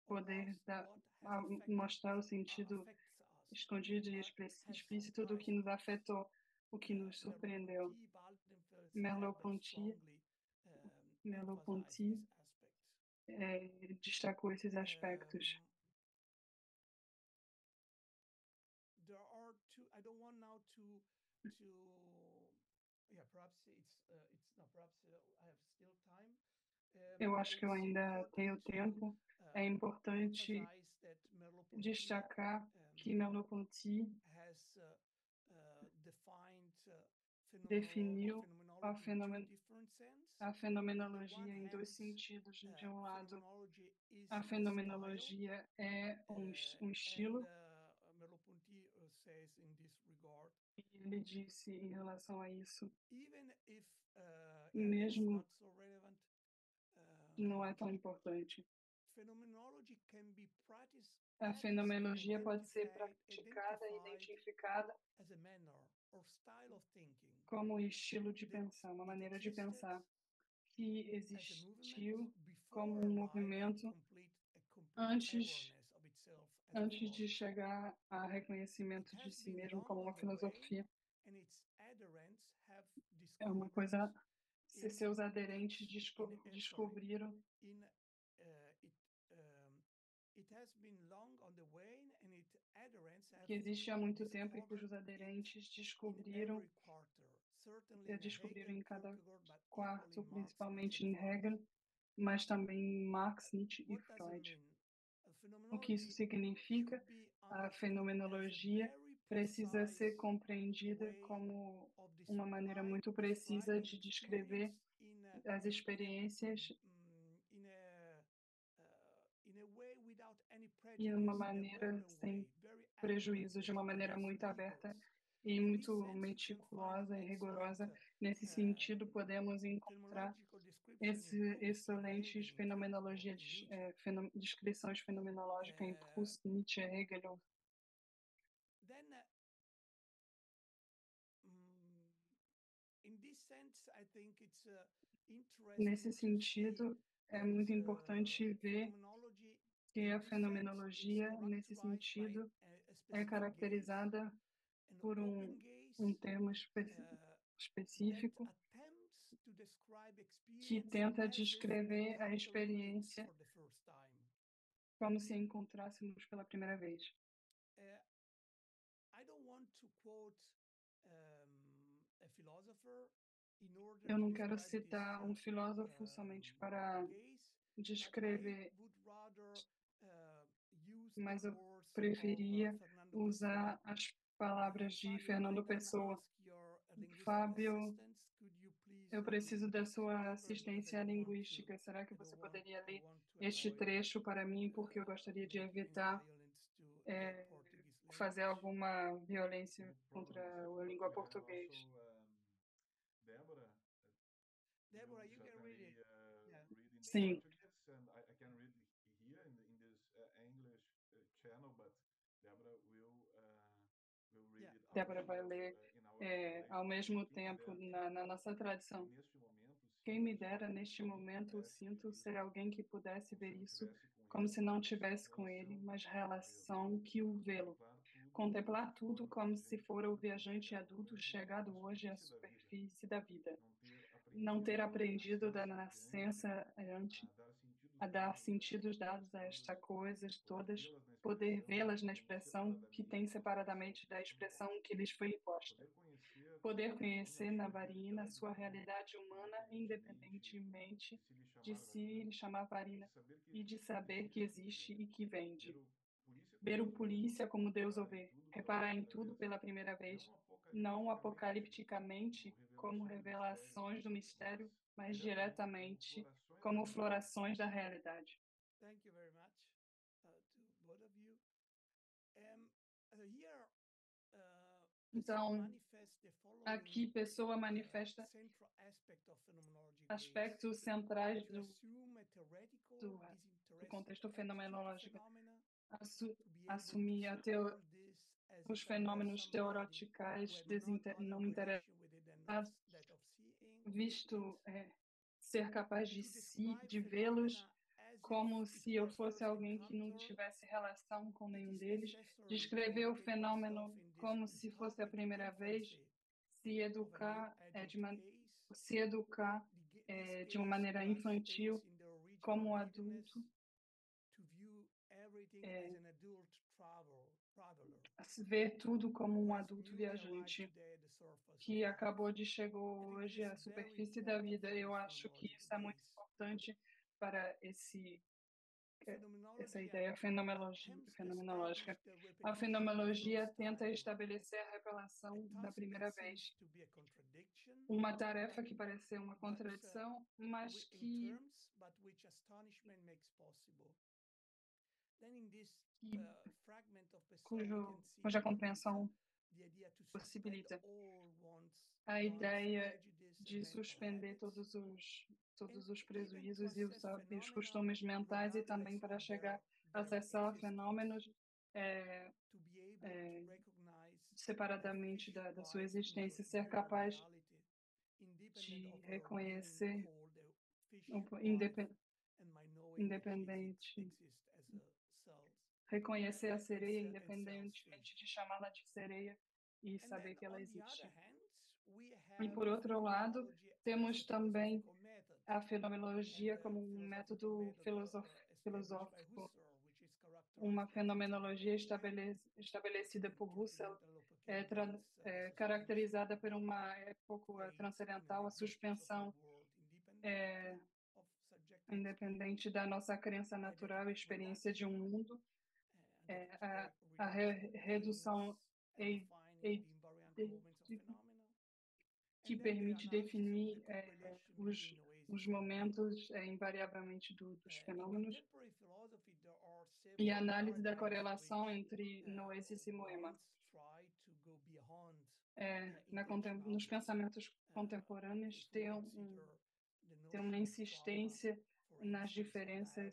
Speaker 4: poder mostrar o sentido escondido e explícito do que nos afetou, o que nos surpreendeu. Merleau-Ponty destacou esses aspectos. Eu acho que eu ainda tenho tempo. É importante destacar que Merleau-Ponty definiu a fenomenologia em dois sentidos. De um lado, a fenomenologia é um estilo, e ele disse em relação a isso, mesmo não é tão importante. A fenomenologia pode ser praticada e identificada como um estilo de pensar, uma maneira de pensar que existiu como um movimento antes de chegar a reconhecimento de si mesmo como uma filosofia. É uma coisa se seus aderentes descobriram que existe há muito tempo e cujos aderentes descobriram em cada quarto, principalmente em Hegel, mas também em Marx, Nietzsche e Freud. O que isso significa? A fenomenologia precisa ser compreendida como uma maneira muito precisa de descrever as experiências e uma maneira sem prejuízo, de uma maneira muito aberta e muito meticulosa e rigorosa. Nesse sentido, podemos encontrar excelentes descrições fenomenológicas em Proust, Nietzsche, Hegel. Nesse sentido, é muito importante ver que a fenomenologia, nesse sentido, é caracterizada por um termo específico que tenta descrever a experiência como se a encontrássemos pela primeira vez. Eu não quero citar um filósofo somente para descrever, mas eu preferia usar as palavras de Fernando Pessoa. Fábio, eu preciso da sua assistência linguística. Será que você poderia ler este trecho para mim? Porque eu gostaria de evitar fazer alguma violência contra a língua portuguesa.
Speaker 2: Débora, you can read it.
Speaker 4: Sim.
Speaker 2: And I can read it here in this English channel, but
Speaker 4: Débora vai ler ao mesmo tempo na nossa tradição. Quem me dera, neste momento, eu sinto ser alguém que pudesse ver isso como se não tivesse com ele, mas relação que o vê-lo. Contemplar tudo como se for o viajante adulto chegado hoje à superfície da vida. Não ter aprendido da nascença a dar sentidos dados a estas coisas todas, poder vê-las na expressão que tem separadamente da expressão que lhes foi imposta. Poder conhecer na Varina sua realidade humana independentemente de se lhe chamar Varina e de saber que existe e que vende. Ver o polícia como Deus o vê, reparar em tudo pela primeira vez, não apocalipticamente como revelações do mistério, mas diretamente como florações da realidade.
Speaker 1: Thank you very much to both of you.
Speaker 4: Então, aqui pessoa manifesta aspectos centrais do contexto fenomenológico. Assumir os fenômenos teoreticais não interessados, visto ser capaz de vê-los como se eu fosse alguém que não tivesse relação com nenhum deles, descrever o fenômeno como se fosse a primeira vez, se educar de uma maneira infantil como adulto, ver tudo como um adulto viajante que acabou de chegar hoje à superfície da vida. Eu acho que isso é muito importante para essa ideia fenomenológica. A fenomenologia tenta estabelecer a revelação da primeira vez. Uma tarefa que parece ser uma contradição, mas cuja compreensão possibilita a ideia de suspender todos os prejuízos e os costumes mentais e também para chegar a acessar fenômenos separadamente da sua existência, ser capaz de reconhecer independente, reconhecer a sereia independentemente de chamá-la de sereia e saber que ela existe. E por outro lado, temos também a fenomenologia como um método filosófico, uma fenomenologia estabelecida por Husserl, caracterizada por uma época transcendental, a suspensão independente da nossa crença natural e experiência de um mundo, a redução que permite definir os momentos invariavelmente dos fenômenos e a análise da correlação entre noesis e moema. Nos pensamentos contemporâneos tem uma insistência nas diferenças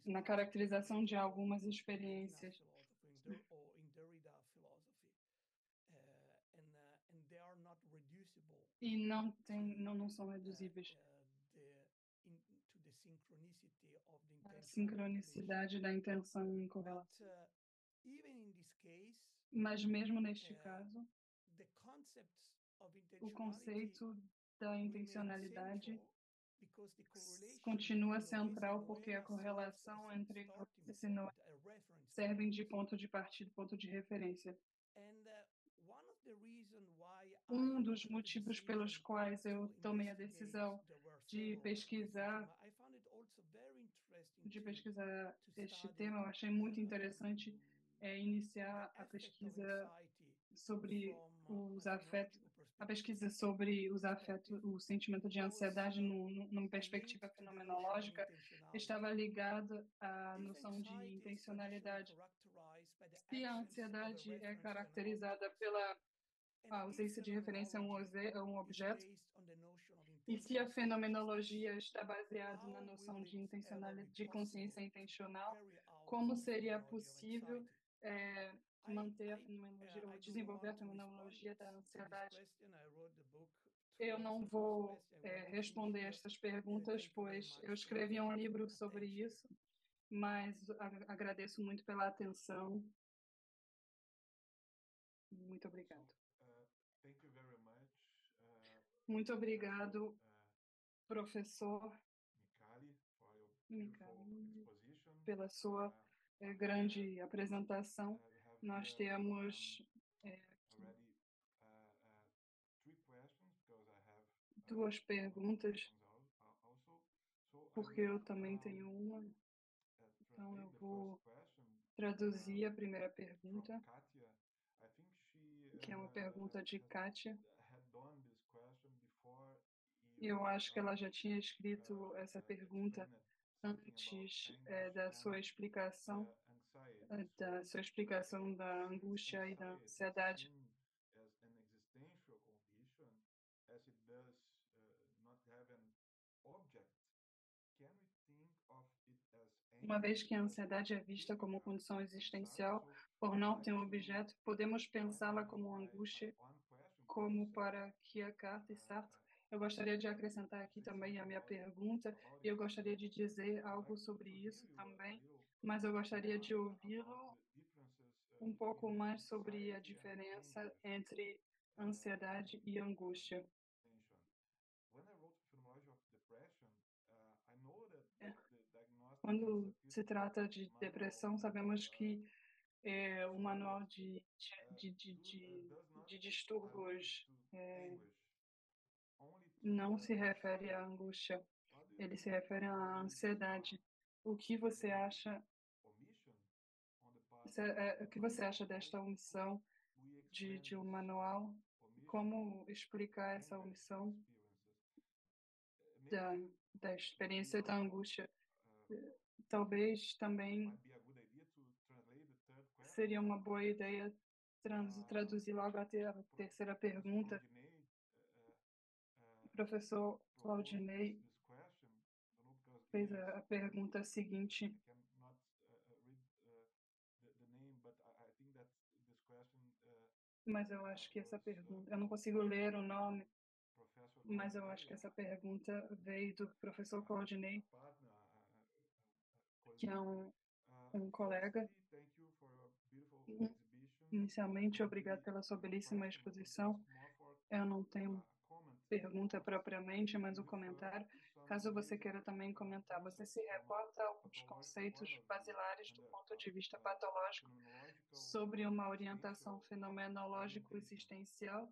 Speaker 4: na caracterização de algumas experiências. E não são reduzíveis. A sincronicidade da intenção em correlação. Mas mesmo neste caso, o conceito da intencionalidade continua central porque a correlação entre noesis e noesis servem de ponto de partida, ponto de referência. Um dos motivos pelos quais eu tomei a decisão de pesquisar este tema, eu achei muito interessante iniciar a pesquisa sobre os afetos, o sentimento de ansiedade numa perspectiva fenomenológica, estava ligado à noção de intencionalidade. Se a ansiedade é caracterizada pela ausência de referência a um objeto, E se a fenomenologia está baseada na noção de consciência intencional, como seria possível manter a fenomenologia, ou desenvolver a fenomenologia da ansiedade? Eu não vou responder estas perguntas, pois eu escrevi um livro sobre isso, mas agradeço muito pela atenção. Muito obrigado. Muito obrigado, professor Micali, pela sua grande apresentação. Nós temos duas perguntas, porque eu também tenho uma. Então, eu vou traduzir a primeira pergunta, que é uma pergunta de Kátia. Eu acho que ela já tinha escrito essa pergunta antes da sua explicação da angústia e da ansiedade. Uma vez que a ansiedade é vista como condição existencial, por não ter um objeto, podemos pensá-la como angústia, como para Kierkegaard e Sartre. Eu gostaria de acrescentar aqui também a minha pergunta, e eu gostaria de dizer algo sobre isso também, mas eu gostaria de ouvi-lo um pouco mais sobre a diferença entre ansiedade e angústia. Quando se trata de depressão, sabemos que o manual de distúrbios não se refere à angústia, ele se refere à ansiedade. O que você acha? O que você acha desta omissão de um manual? Como explicar essa omissão da experiência da angústia? Talvez também seria uma boa ideia traduzir logo a terceira pergunta. O professor Claudinei fez a pergunta seguinte. Mas eu acho que essa pergunta, eu não consigo ler o nome, mas eu acho que essa pergunta veio do professor Claudinei, que é um colega. Inicialmente, obrigado pela sua belíssima exposição. Eu não tenho pergunta propriamente, mas um comentário. Caso você queira também comentar, você se reporta a alguns conceitos basilares do ponto de vista patológico sobre uma orientação fenomenológico-existencial?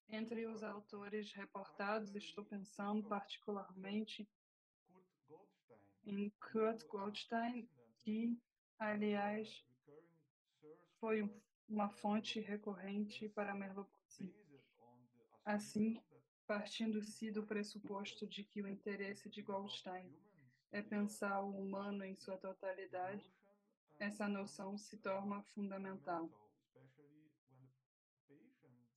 Speaker 4: Entre os autores reportados, estou pensando particularmente em Kurt Goldstein, que, aliás, foi uma fonte recorrente para Merleau-Ponty. Assim, partindo-se do pressuposto de que o interesse de Goldstein é pensar o humano em sua totalidade, essa noção se torna fundamental,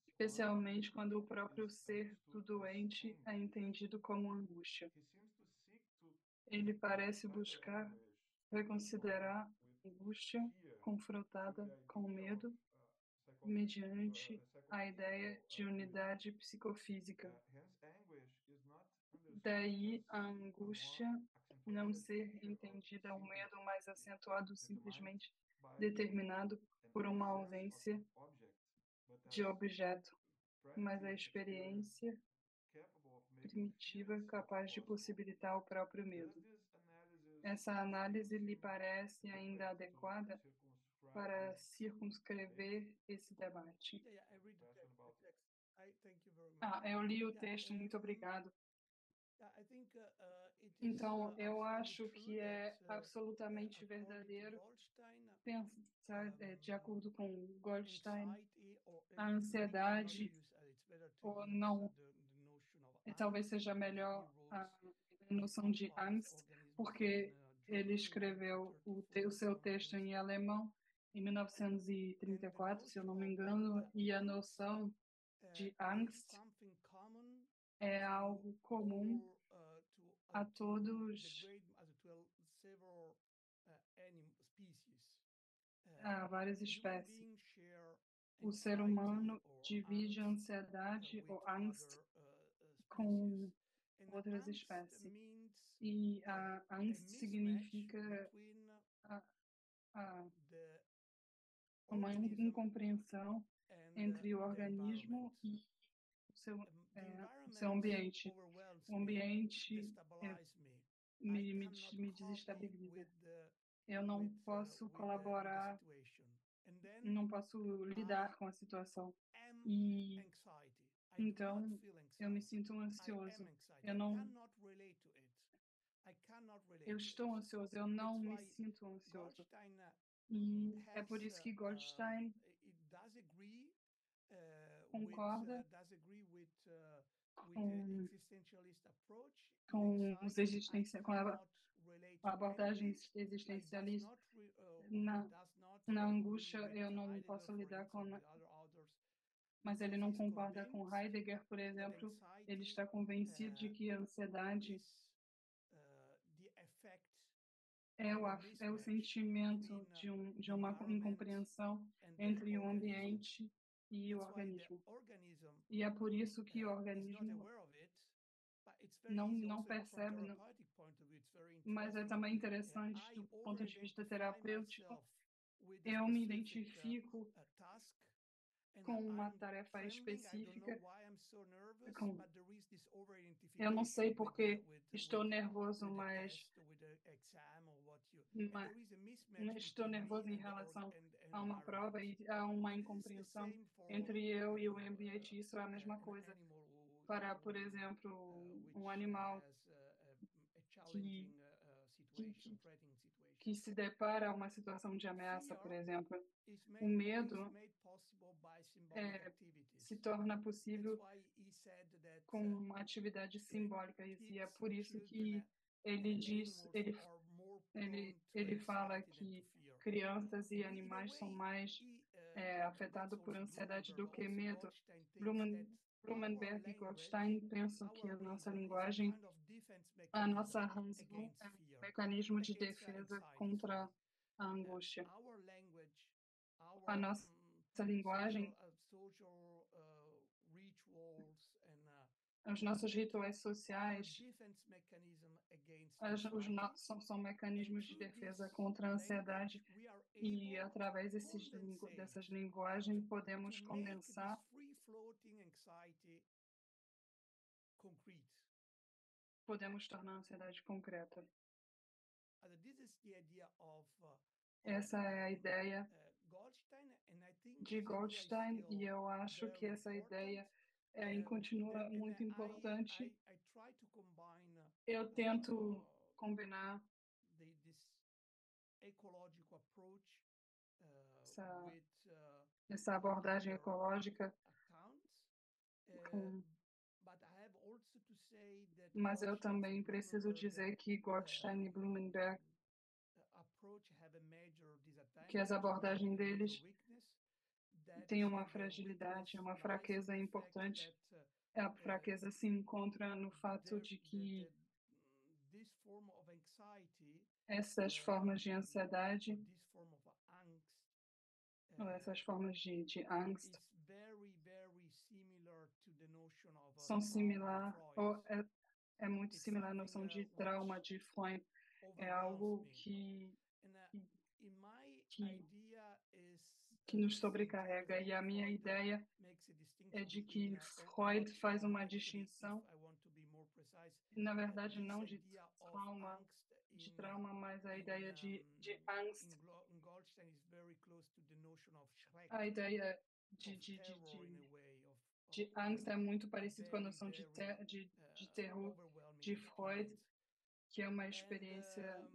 Speaker 4: especialmente quando o próprio ser do doente é entendido como angústia. Ele parece buscar reconsiderar a angústia confrontada com o medo mediante a ideia de unidade psicofísica. Daí a angústia não ser entendida o medo mais acentuado, simplesmente determinado por uma ausência de objeto, mas a experiência primitiva capaz de possibilitar o próprio medo. Essa análise lhe parece ainda adequada para circunscrever esse debate? Eu li o texto, muito obrigado. Então, eu acho que é absolutamente verdadeiro pensar, de acordo com Goldstein, a ansiedade, ou não, talvez seja melhor a noção de angst, porque ele escreveu o seu texto em alemão em 1934, se eu não me engano, e a noção de angst é algo comum a todos, a várias espécies. O ser humano divide a ansiedade ou angst com outras espécies. E a angst significa uma incompreensão entre o organismo e o seu ambiente. O ambiente me desestabiliza. Eu não posso colaborar, não posso lidar com a situação. E então eu me sinto ansioso. Eu estou ansioso, eu não me sinto ansioso. E é por isso que Goldstein concorda com a abordagem existencialista. Na angústia, eu não posso lidar com... Mas ele não concorda com Heidegger, por exemplo. Ele está convencido de que a ansiedade é o sentimento de uma incompreensão entre o ambiente e o organismo. E é por isso que o organismo não percebe, mas é também interessante do ponto de vista terapêutico. Eu me identifico com uma tarefa específica. Eu não sei porque estou nervoso, mas estou nervoso em relação a uma prova e há uma incompreensão entre eu e o ambiente. Isso é a mesma coisa para, por exemplo, um animal que se depara a uma situação de ameaça, por exemplo. O medo se torna possível com uma atividade simbólica, e é por isso que ele fala que crianças e animais são mais afetados por ansiedade do que medo. Blumenberg e Goldstein pensam que a nossa linguagem, a nossa razão é um mecanismo de defesa contra a angústia. A nossa linguagem, os nossos rituais sociais, são mecanismos de defesa contra a ansiedade, e através dessas linguagens podemos condensar tornar a ansiedade concreta. Essa é a ideia de Goldstein, e eu acho que essa ideia continua muito importante. Eu tento combinar essa abordagem ecológica mas eu também preciso dizer que Goldstein e Blumenberg, que as abordagens deles têm uma fragilidade, uma fraqueza importante. A fraqueza se encontra no fato de que essas formas de ansiedade, ou essas formas de angst, são similar, ou é muito similar à noção de trauma de Freud. É algo que nos sobrecarrega. E a minha ideia é de que Freud faz uma distinção, na verdade não de trauma, mas a ideia de angst. A ideia de angst é muito parecido com a noção de terror de Freud, que é uma experiência.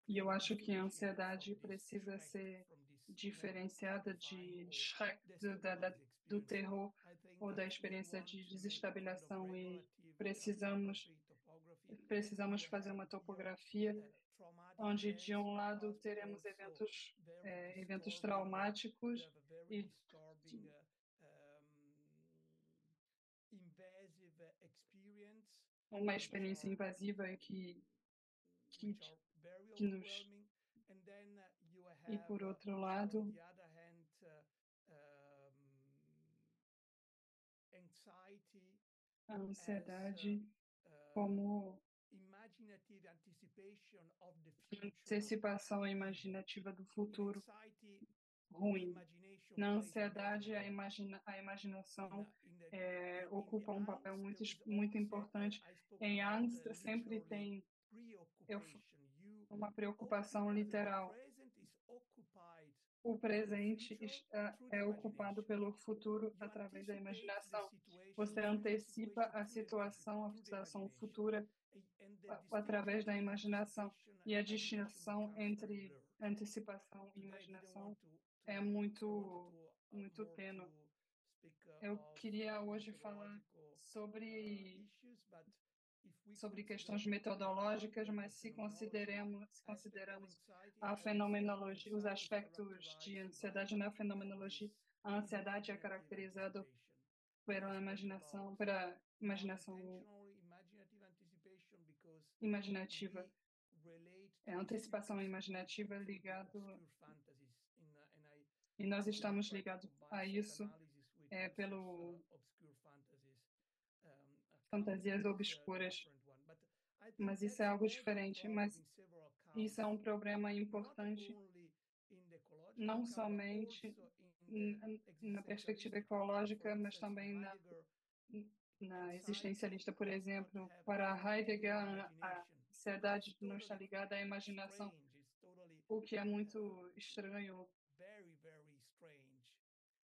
Speaker 4: E eu acho que a ansiedade precisa ser diferenciada do terror ou da experiência de desestabilização, e precisamos fazer uma topografia onde de um lado teremos eventos traumáticos uma experiência invasiva que, que nos... E, por outro lado, a ansiedade como antecipação imaginativa do futuro ruim. Na ansiedade, a imaginação ocupa um papel muito importante. Em angst, sempre tem uma preocupação literal. O presente é ocupado pelo futuro através da imaginação. Você antecipa a situação futura através da imaginação. E a distinção entre antecipação e imaginação é muito tênue. Eu queria hoje falar sobre questões metodológicas, mas se consideramos a fenomenologia, os aspectos de ansiedade na fenomenologia, a ansiedade é caracterizada pela imaginação imaginativa. A antecipação imaginativa ligado e nós estamos ligados a isso pelo fantasias obscuras. Mas isso é algo diferente. Mas isso é um problema importante, não somente na perspectiva ecológica, mas também na existencialista, por exemplo. Para Heidegger, a ansiedade não está ligada à imaginação, o que é muito estranho.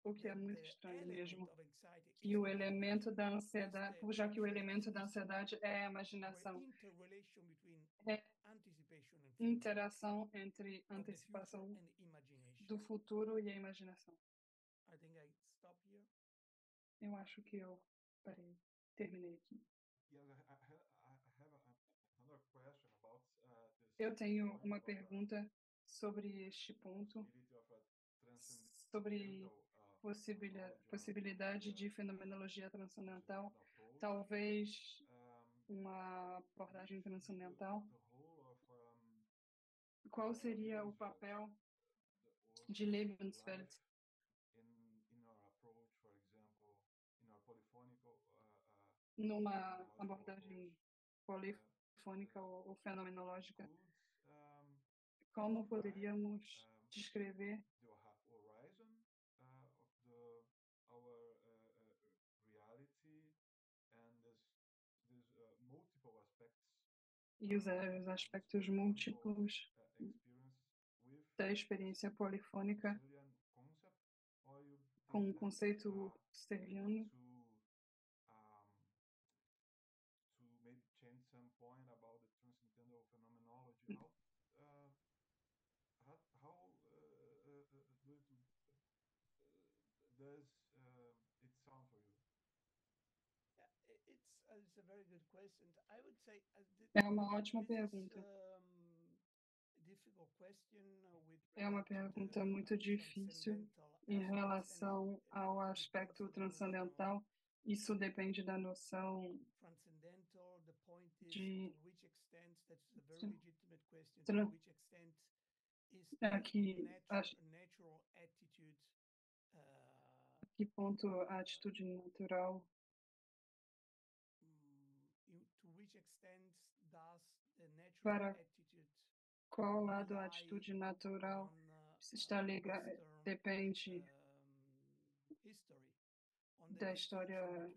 Speaker 4: O que é muito estranho mesmo. E o elemento da ansiedade, já que o elemento da ansiedade é a imaginação, é interação entre antecipação do futuro e a imaginação. Eu acho que eu terminei aqui. Eu tenho uma pergunta sobre este ponto, sobre possibilidade de fenomenologia transcendental, talvez uma abordagem transcendental. Qual seria o papel de Lebensfeld numa abordagem polifônica ou fenomenológica? Como poderíamos descrever e os aspectos múltiplos da experiência polifônica com o conceito husserliano? É uma ótima pergunta. É uma pergunta muito difícil em relação ao aspecto transcendental. Isso depende da noção de que ponto a atitude natural para qual lado a atitude natural está ligada, depende da história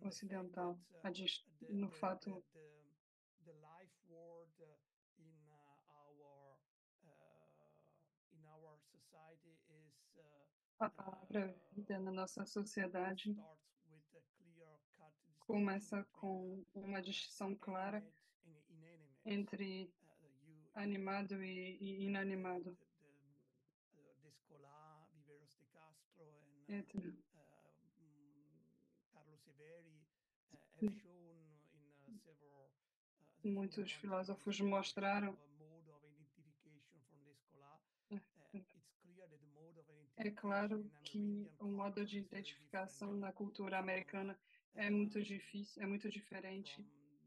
Speaker 4: ocidental, no fato a palavra vida na nossa sociedade começa com uma distinção clara entre animado e inanimado. Entre muitos filósofos mostraram é claro que o modo de identificação na cultura americana é muito difícil, é muito diferente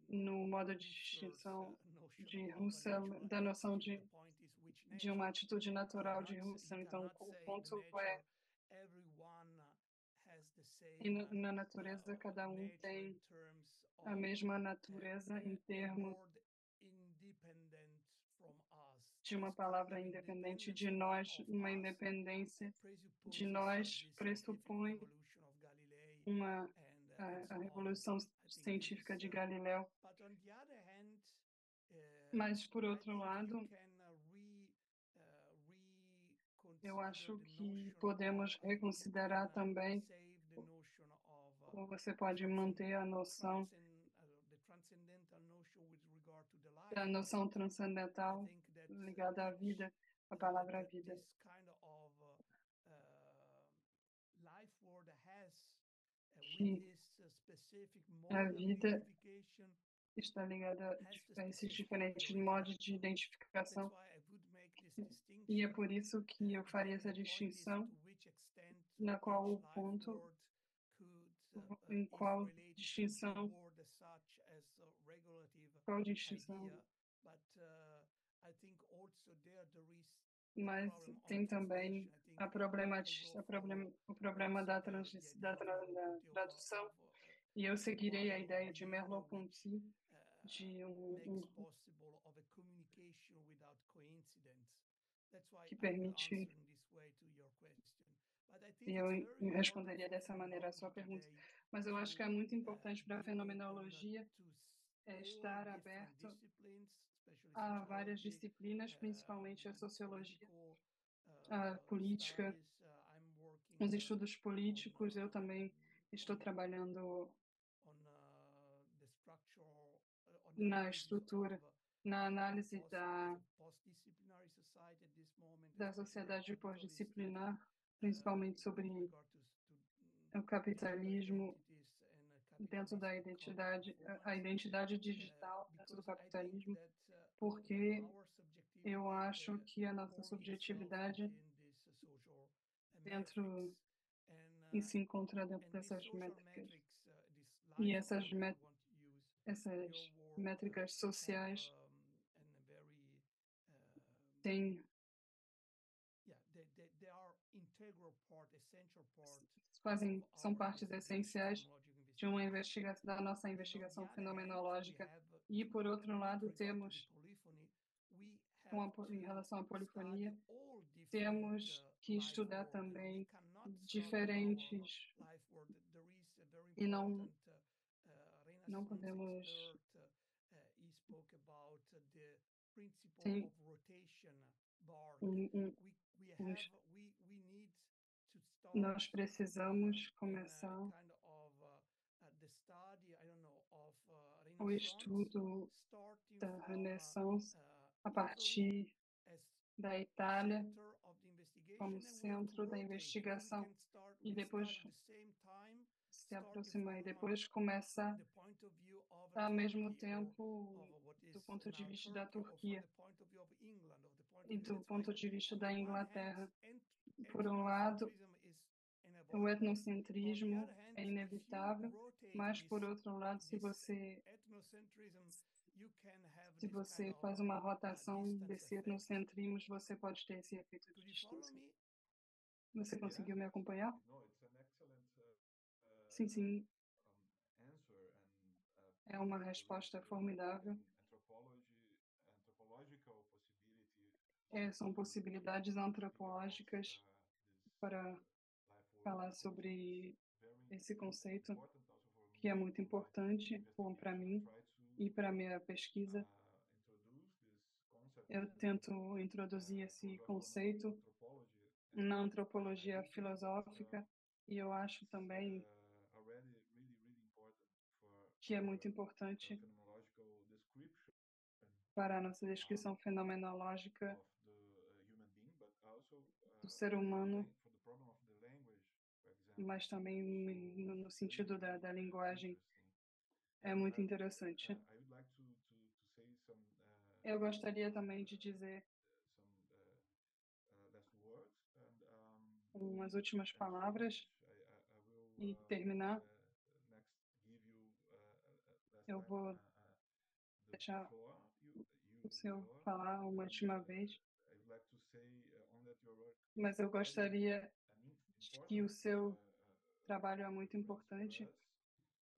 Speaker 4: no modo de distinção de Husserl, da noção de uma atitude natural de Husserl. Então, o ponto é, na natureza, cada um tem a mesma natureza em termos de uma palavra independente de nós. Uma independência de nós pressupõe a revolução científica de Galileu. Mas, por outro lado, eu acho que podemos reconsiderar também, ou você pode manter a noção transcendental ligada à vida, à palavra vida. Que a vida está ligada a esses diferentes modos de identificação. E é por isso que eu faria essa distinção, na qual o ponto, em qual distinção, mas tem também o problema da tradução, e eu seguirei a ideia de Merleau-Ponty, de que permite, e eu responderia dessa maneira a sua pergunta, mas eu acho que é muito importante para a fenomenologia estar aberto a várias disciplinas, principalmente a sociologia, a política, os estudos políticos. Eu também estou trabalhando na estrutura, na análise da sociedade pós-disciplinar, principalmente sobre o capitalismo dentro da identidade, a identidade digital dentro do capitalismo, porque eu acho que a nossa subjetividade se encontra dentro dessas métricas. E essas métricas sociais são partes essenciais de uma investigação, da nossa investigação fenomenológica. E, por outro lado, temos, em relação à polifonia, temos que estudar também diferentes, e não podemos, nós precisamos começar o estudo da Renaissance a partir da Itália como centro da investigação e depois se aproximar e depois começar ao mesmo tempo do ponto de vista da Turquia e do ponto de vista da Inglaterra. Por um lado, o etnocentrismo é inevitável, mas por outro lado, se você faz uma rotação desse etnocentrismo, você pode ter esse efeito de distinção. Você conseguiu me acompanhar? Sim, sim. É uma resposta formidável. São possibilidades antropológicas para falar sobre esse conceito, que é muito importante para mim e para a minha pesquisa. Eu tento introduzir esse conceito na antropologia filosófica e eu acho também que é muito importante para a nossa descrição fenomenológica do ser humano, mas também no sentido da linguagem. É muito interessante. Eu gostaria também de dizer umas últimas palavras e terminar. Eu vou
Speaker 2: the
Speaker 4: deixar
Speaker 2: floor,
Speaker 4: o senhor
Speaker 2: your,
Speaker 4: falar uma última vez,
Speaker 2: I would like to say only that your work
Speaker 4: mas eu
Speaker 2: very
Speaker 4: gostaria de que o
Speaker 2: important
Speaker 4: seu trabalho é muito
Speaker 2: influence for
Speaker 4: importante,
Speaker 2: us.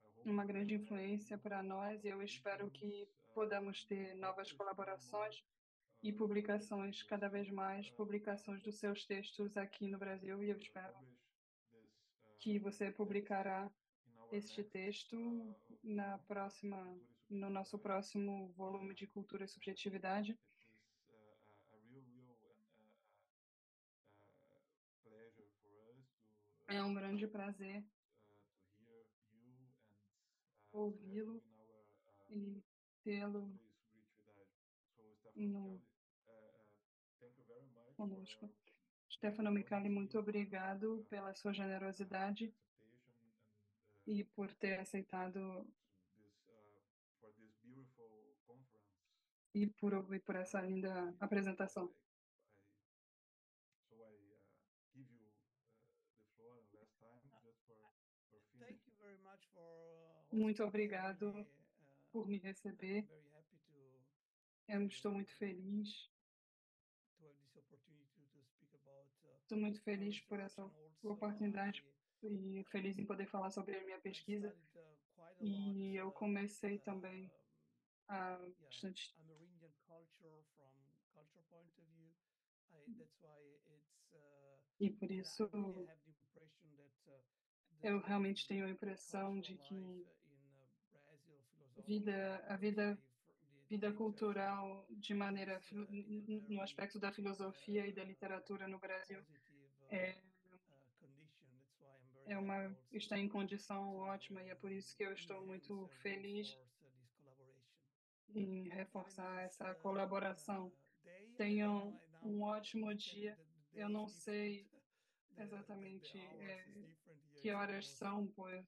Speaker 2: I hope
Speaker 4: uma
Speaker 2: we
Speaker 4: grande
Speaker 2: can have
Speaker 4: influência
Speaker 2: new
Speaker 4: para nós, e eu espero
Speaker 2: collaborations
Speaker 4: que podamos ter
Speaker 2: and
Speaker 4: novas
Speaker 2: publish more and more
Speaker 4: colaborações e publicações, cada vez mais publicações dos seus textos aqui no Brasil, e eu espero
Speaker 2: publish this
Speaker 4: que você
Speaker 2: text
Speaker 4: publicará
Speaker 2: in our
Speaker 4: este
Speaker 2: next
Speaker 4: texto na
Speaker 2: volume,
Speaker 4: próxima,
Speaker 2: Cultura e
Speaker 4: no nosso
Speaker 2: Subjetividade.
Speaker 4: próximo volume de Cultura e Subjetividade.
Speaker 2: It is a real pleasure for us
Speaker 4: É um grande prazer
Speaker 2: to hear you and to have you
Speaker 4: ouvi-lo
Speaker 2: in our
Speaker 4: e tê-lo
Speaker 2: Cultura e Subjetividade. So, Stefano
Speaker 4: no,
Speaker 2: Micali, thank you very much for
Speaker 4: conosco.
Speaker 2: your
Speaker 4: Stefano Micali, muito
Speaker 2: generosity,
Speaker 4: obrigado pela sua generosidade
Speaker 2: acceptation, and
Speaker 4: e por ter aceitado
Speaker 2: this for this beautiful conference.
Speaker 4: e por essa linda apresentação.
Speaker 2: So I give you the floor last time just for
Speaker 1: Thank
Speaker 2: finish.
Speaker 1: you very much for
Speaker 4: Muito
Speaker 1: having
Speaker 4: obrigado
Speaker 1: me.
Speaker 4: por me
Speaker 1: I'm
Speaker 4: receber.
Speaker 1: very happy
Speaker 4: Eu estou muito feliz.
Speaker 1: to have this opportunity to speak about
Speaker 4: Estou muito
Speaker 1: my
Speaker 4: feliz por
Speaker 1: research,
Speaker 4: essa
Speaker 1: and also
Speaker 4: oportunidade e feliz em poder falar sobre a minha
Speaker 1: I
Speaker 4: pesquisa.
Speaker 1: studied quite a lot.
Speaker 4: E eu comecei também a bastante
Speaker 1: Amerindian culture from culture point of view. That's why it's
Speaker 4: e por
Speaker 1: and
Speaker 4: isso
Speaker 1: I really have the impression that
Speaker 4: eu realmente tenho a impressão de
Speaker 1: cultural
Speaker 4: que
Speaker 1: life in Brazil,
Speaker 4: a vida cultural de maneira no aspecto da filosofia e da literatura no Brasil é está em condição ótima, e é por isso que eu estou muito feliz em reforçar essa colaboração. Tenham um ótimo dia. Eu não sei exatamente que horas são, pois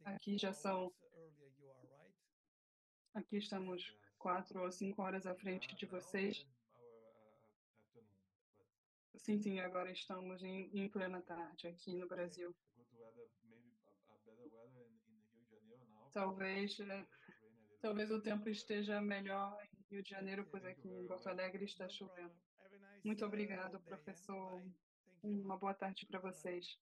Speaker 4: aqui já são, aqui estamos 4 ou 5 horas à frente de vocês. Sim, sim, agora estamos em plena tarde aqui no Brasil. Talvez o tempo esteja melhor em Rio de Janeiro, pois aqui em Porto Alegre está chovendo. Muito obrigado, professor. Uma boa tarde para vocês.